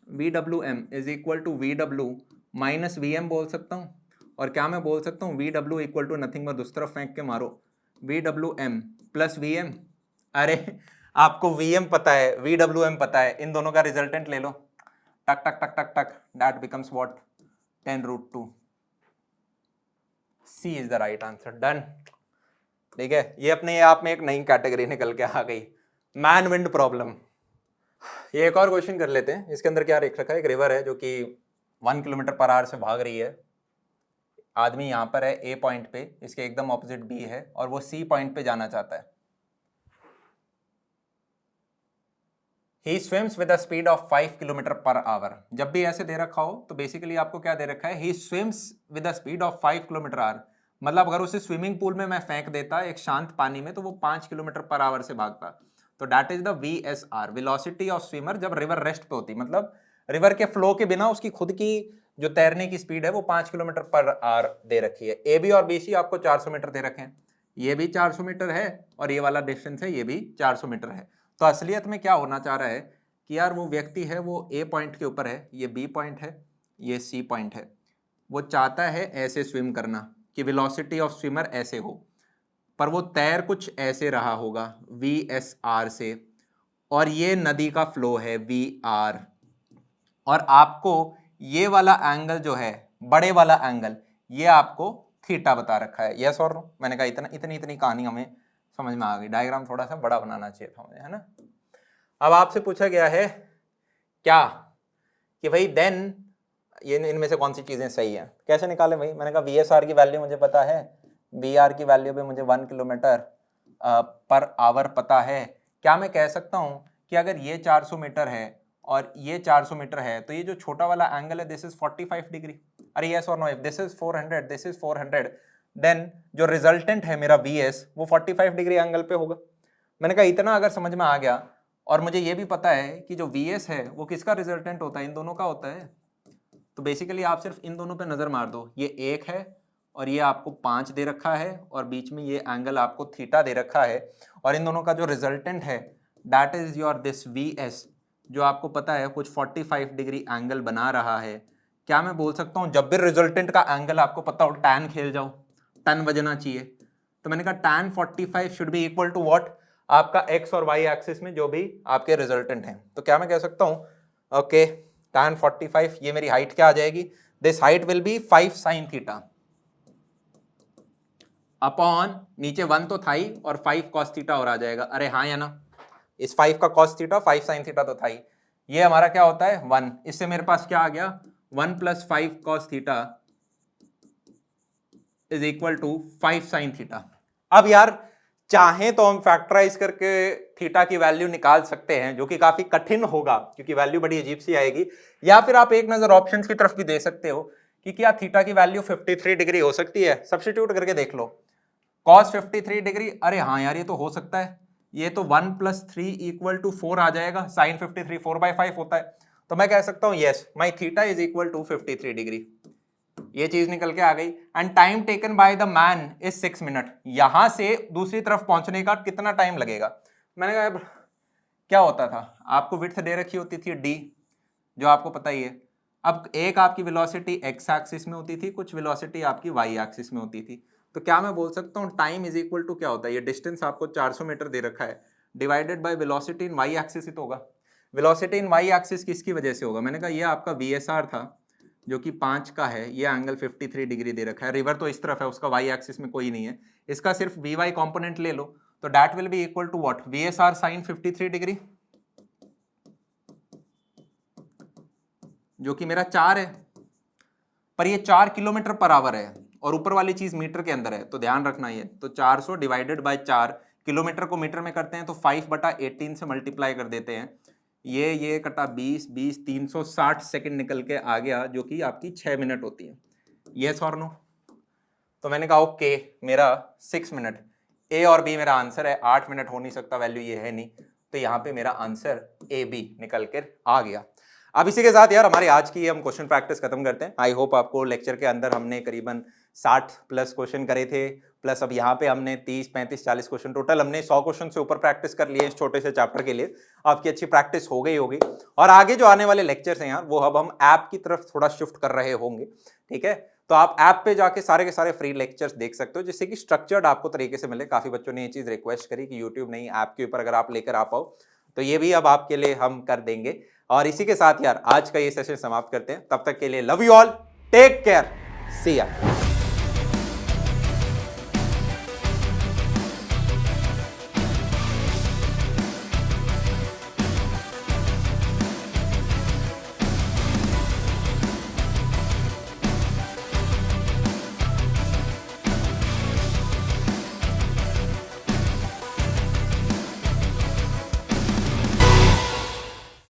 VWM is equal to VW minus V M बोल सकता हूँ, और क्या मैं बोल सकता हूँ V W equal to nothing but उस तरफ फेंक के मारो V W M plus V M. अरे आपको वी एम पता है, वी डब्ल्यू एम पता है, इन दोनों का रिजल्टेंट ले लो, टक टक टक टक टक, that becomes what 10√2। C is the right answer. Done. ठीक है, ये अपने आप में एक नई कैटेगरी निकल के आ गई, मैन विंड प्रॉब्लम। ये एक और क्वेश्चन कर लेते हैं। इसके अंदर क्या लिख रखा है, एक रिवर है जो कि 1 किलोमीटर पर आवर से भाग रही है। आदमी यहाँ पर है ए पॉइंट पे, इसके एकदम ऑपोजिट बी है, और वो सी पॉइंट पे जाना चाहता है। He swims with a speed of 5 kilometre per hour. जब भी ऐसे दे रखा हो तो बेसिकली आपको क्या दे रखा है, he swims with a speed of 5 kilometre our. मतलब अगर उसे स्विमिंग पूल में मैं फेंक देता एक शांत पानी में तो वो 5 किलोमीटर पर आवर से भागता। तो that is the VSR, velocity of swimmer, जब रिवर रेस्ट पे होती, मतलब रिवर के फ्लो के बिना उसकी खुद की जो तैरने की स्पीड है वो 5 किलोमीटर पर आवर दे रखी है। AB और BC आपको 400 मीटर दे रखे हैं, ये भी 400 मीटर है और ये वाला डिस्टेंस है ये भी 400 मीटर है। तो असलियत में क्या होना चाह रहा है कि यार वो व्यक्ति है वो ए पॉइंट के ऊपर है, ये बी पॉइंट है, ये सी पॉइंट है, वो चाहता है ऐसे स्विम करना कि वेलोसिटी ऑफ स्विमर ऐसे हो, पर वो तैर कुछ ऐसे रहा होगा VSR से, और ये नदी का फ्लो है VR, और आपको ये वाला एंगल जो है बड़े वाला एंगल ये आपको थीटा बता रखा है। यस और नो? मैंने कहा इतनी कहानी हमें समझ में आ गई। डायग्राम थोड़ा सा बड़ा बनाना चाहिए था मुझे, है ना। अब आपसे पूछा गया है क्या कि भाई देन ये इनमें से कौन सी चीजें सही है, कैसे निकालें भाई। मैंने कहा VSR की वैल्यू मुझे पता है, VR की वैल्यू भी मुझे 1 किलोमीटर पर आवर पता है। क्या मैं कह सकता हूं कि अगर ये 400 मीटर है और ये 400 मीटर है तो ये जो छोटा वाला एंगल है दिस इज 45 डिग्री। अरे यस और no? If this is 400 this is 400 then जो रिजल्टेंट है मेरा VS वो 45 डिग्री एंगल पे होगा। मैंने कहा इतना अगर समझ में आ गया, और मुझे ये भी पता है कि जो VS है वो किसका रिजल्टेंट होता है, इन दोनों का होता है। तो बेसिकली आप सिर्फ इन दोनों पे नजर मार दो, ये 1 है और ये आपको 5 दे रखा है, और बीच में ये एंगल आपको थीटा दे रखा है, और इन दोनों का जो रिजल्टेंट है that is your this VS, जो आपको पता है कुछ 45 डिग्री एंगल बना रहा है। क्या मैं बोल सकता हूँ जब भी रिजल्टेंट का एंगल आपको पता हो टैन खेल जाओ, टन बजना चाहिए। तो मैंने कहा tan 45 should be equal to what, आपका x और y एक्सिस में जो भी आपके रिजल्टेंट हैं। तो क्या मैं कह सकता हूँ ओके टैन 45, ये मेरी हाइट क्या आ जाएगी, this height will be 5 sin theta upon नीचे 1 तो था ही और 5 cos थीटा और आ जाएगा। अरे हाँ या ना, इस 5 का cos थीटा 5 sin थीटा तो था ही, ये हमारा क्या होता है 1, इससे मेरे पास क्या आ गया 1 + 5 cos theta is equal to 5 sin theta. अब यार चाहें तो हम फैक्टराइज करके थीटा की वैल्यू निकाल सकते हैं, जो कि काफी कठिन होगा क्योंकि वैल्यू बड़ी अजीब सी आएगी, या फिर आप एक नजर ऑप्शंस की तरफ भी दे सकते हो कि क्या थीटा की वैल्यू 53 डिग्री हो सकती है। सब्स्टिट्यूट करके देख लो, cos 53 डिग्री, अरे हाँ यार ये तो हो सकता है, ये तो 1 + 3 = 4 आ जाएगा, sin 53 4/5 होता है। तो मैं कह सकता हूं yes my theta is equal to 53 degree, ये चीज निकल के आ गई। And time taken by the man is 6 minute, यहां से दूसरी तरफ पहुंचने का कितना टाइम लगेगा। मैंने कहा क्या होता था, आपको विड्थ दे रखी होती थी d, जो आपको पता ही है। अब एक आपकी वेलोसिटी x एक्सिस में होती थी, कुछ वेलोसिटी आपकी y एक्सिस में होती थी। तो क्या मैं बोल सकता हूँ टाइम इज इक्वल टू क्या होता है, ये डिस्टेंस आपको 400 मीटर दे रखा है divided by velocity in y axis ही तो होगा। वेलोसिटी इन y एक्सिस किसकी वजह से होगा, मैंने कहा ये आपका VSR था जो कि 5 का है, ये एंगल 53 डिग्री दे रखा है। रिवर तो इस तरफ है, उसका वाई एक्सिस में कोई नहीं है, इसका सिर्फ VY कंपोनेंट ले लो, तो that will be equal to what VSR sin 53 degree, जो कि मेरा 4 है, पर ये 4 किलोमीटर पर आवर है और ऊपर वाली चीज मीटर के अंदर है, तो ध्यान रखना ये। तो 400 डिवाइडेड बाय 4, किलोमीटर को मीटर में करते हैं तो 5/18 से मल्टीप्लाई कर देते हैं, ये कटा 20 20 360 सेकंड निकल के आ गया, जो कि आपकी 6 मिनट होती है। यस और नो? तो मैंने कहा ओके मेरा 6 मिनट, ए और बी मेरा आंसर है, 8 मिनट हो नहीं सकता, वैल्यू ये है नहीं, तो यहाँ पे मेरा आंसर AB निकल कर आ गया। अब इसी के साथ यार हमारी आज की हम क्वेश्चन प्रैक्टिस खत्म करते हैं। आई होप आपको लेक्चर के अंदर हमने करीबन 60 प्लस क्वेश्चन करे थे, प्लस अब यहाँ पे हमने 30, 35, 40 क्वेश्चन, टोटल हमने 100 क्वेश्चन से ऊपर प्रैक्टिस कर लिए इस छोटे से चैप्टर के लिए। आपकी अच्छी प्रैक्टिस हो गई होगी और आगे जो आने वाले लेक्चर्स हैं यार वो अब हम ऐप की तरफ थोड़ा शिफ्ट कर रहे होंगे, ठीक है। तो आप ऐप पे जाके सारे के सारे फ्री लेक्चर्स देख सकते हो जिससे कि स्ट्रक्चर्ड आपको तरीके से मिले। काफी बच्चों ने ये चीज रिक्वेस्ट करी कि यूट्यूब नहीं, ऐप के ऊपर अगर आप लेकर आ पाओ तो ये भी अब आपके लिए हम कर देंगे। और इसी के साथ यार आज का ये सेशन समाप्त करते हैं। तब तक के लिए love you all, take care, see या।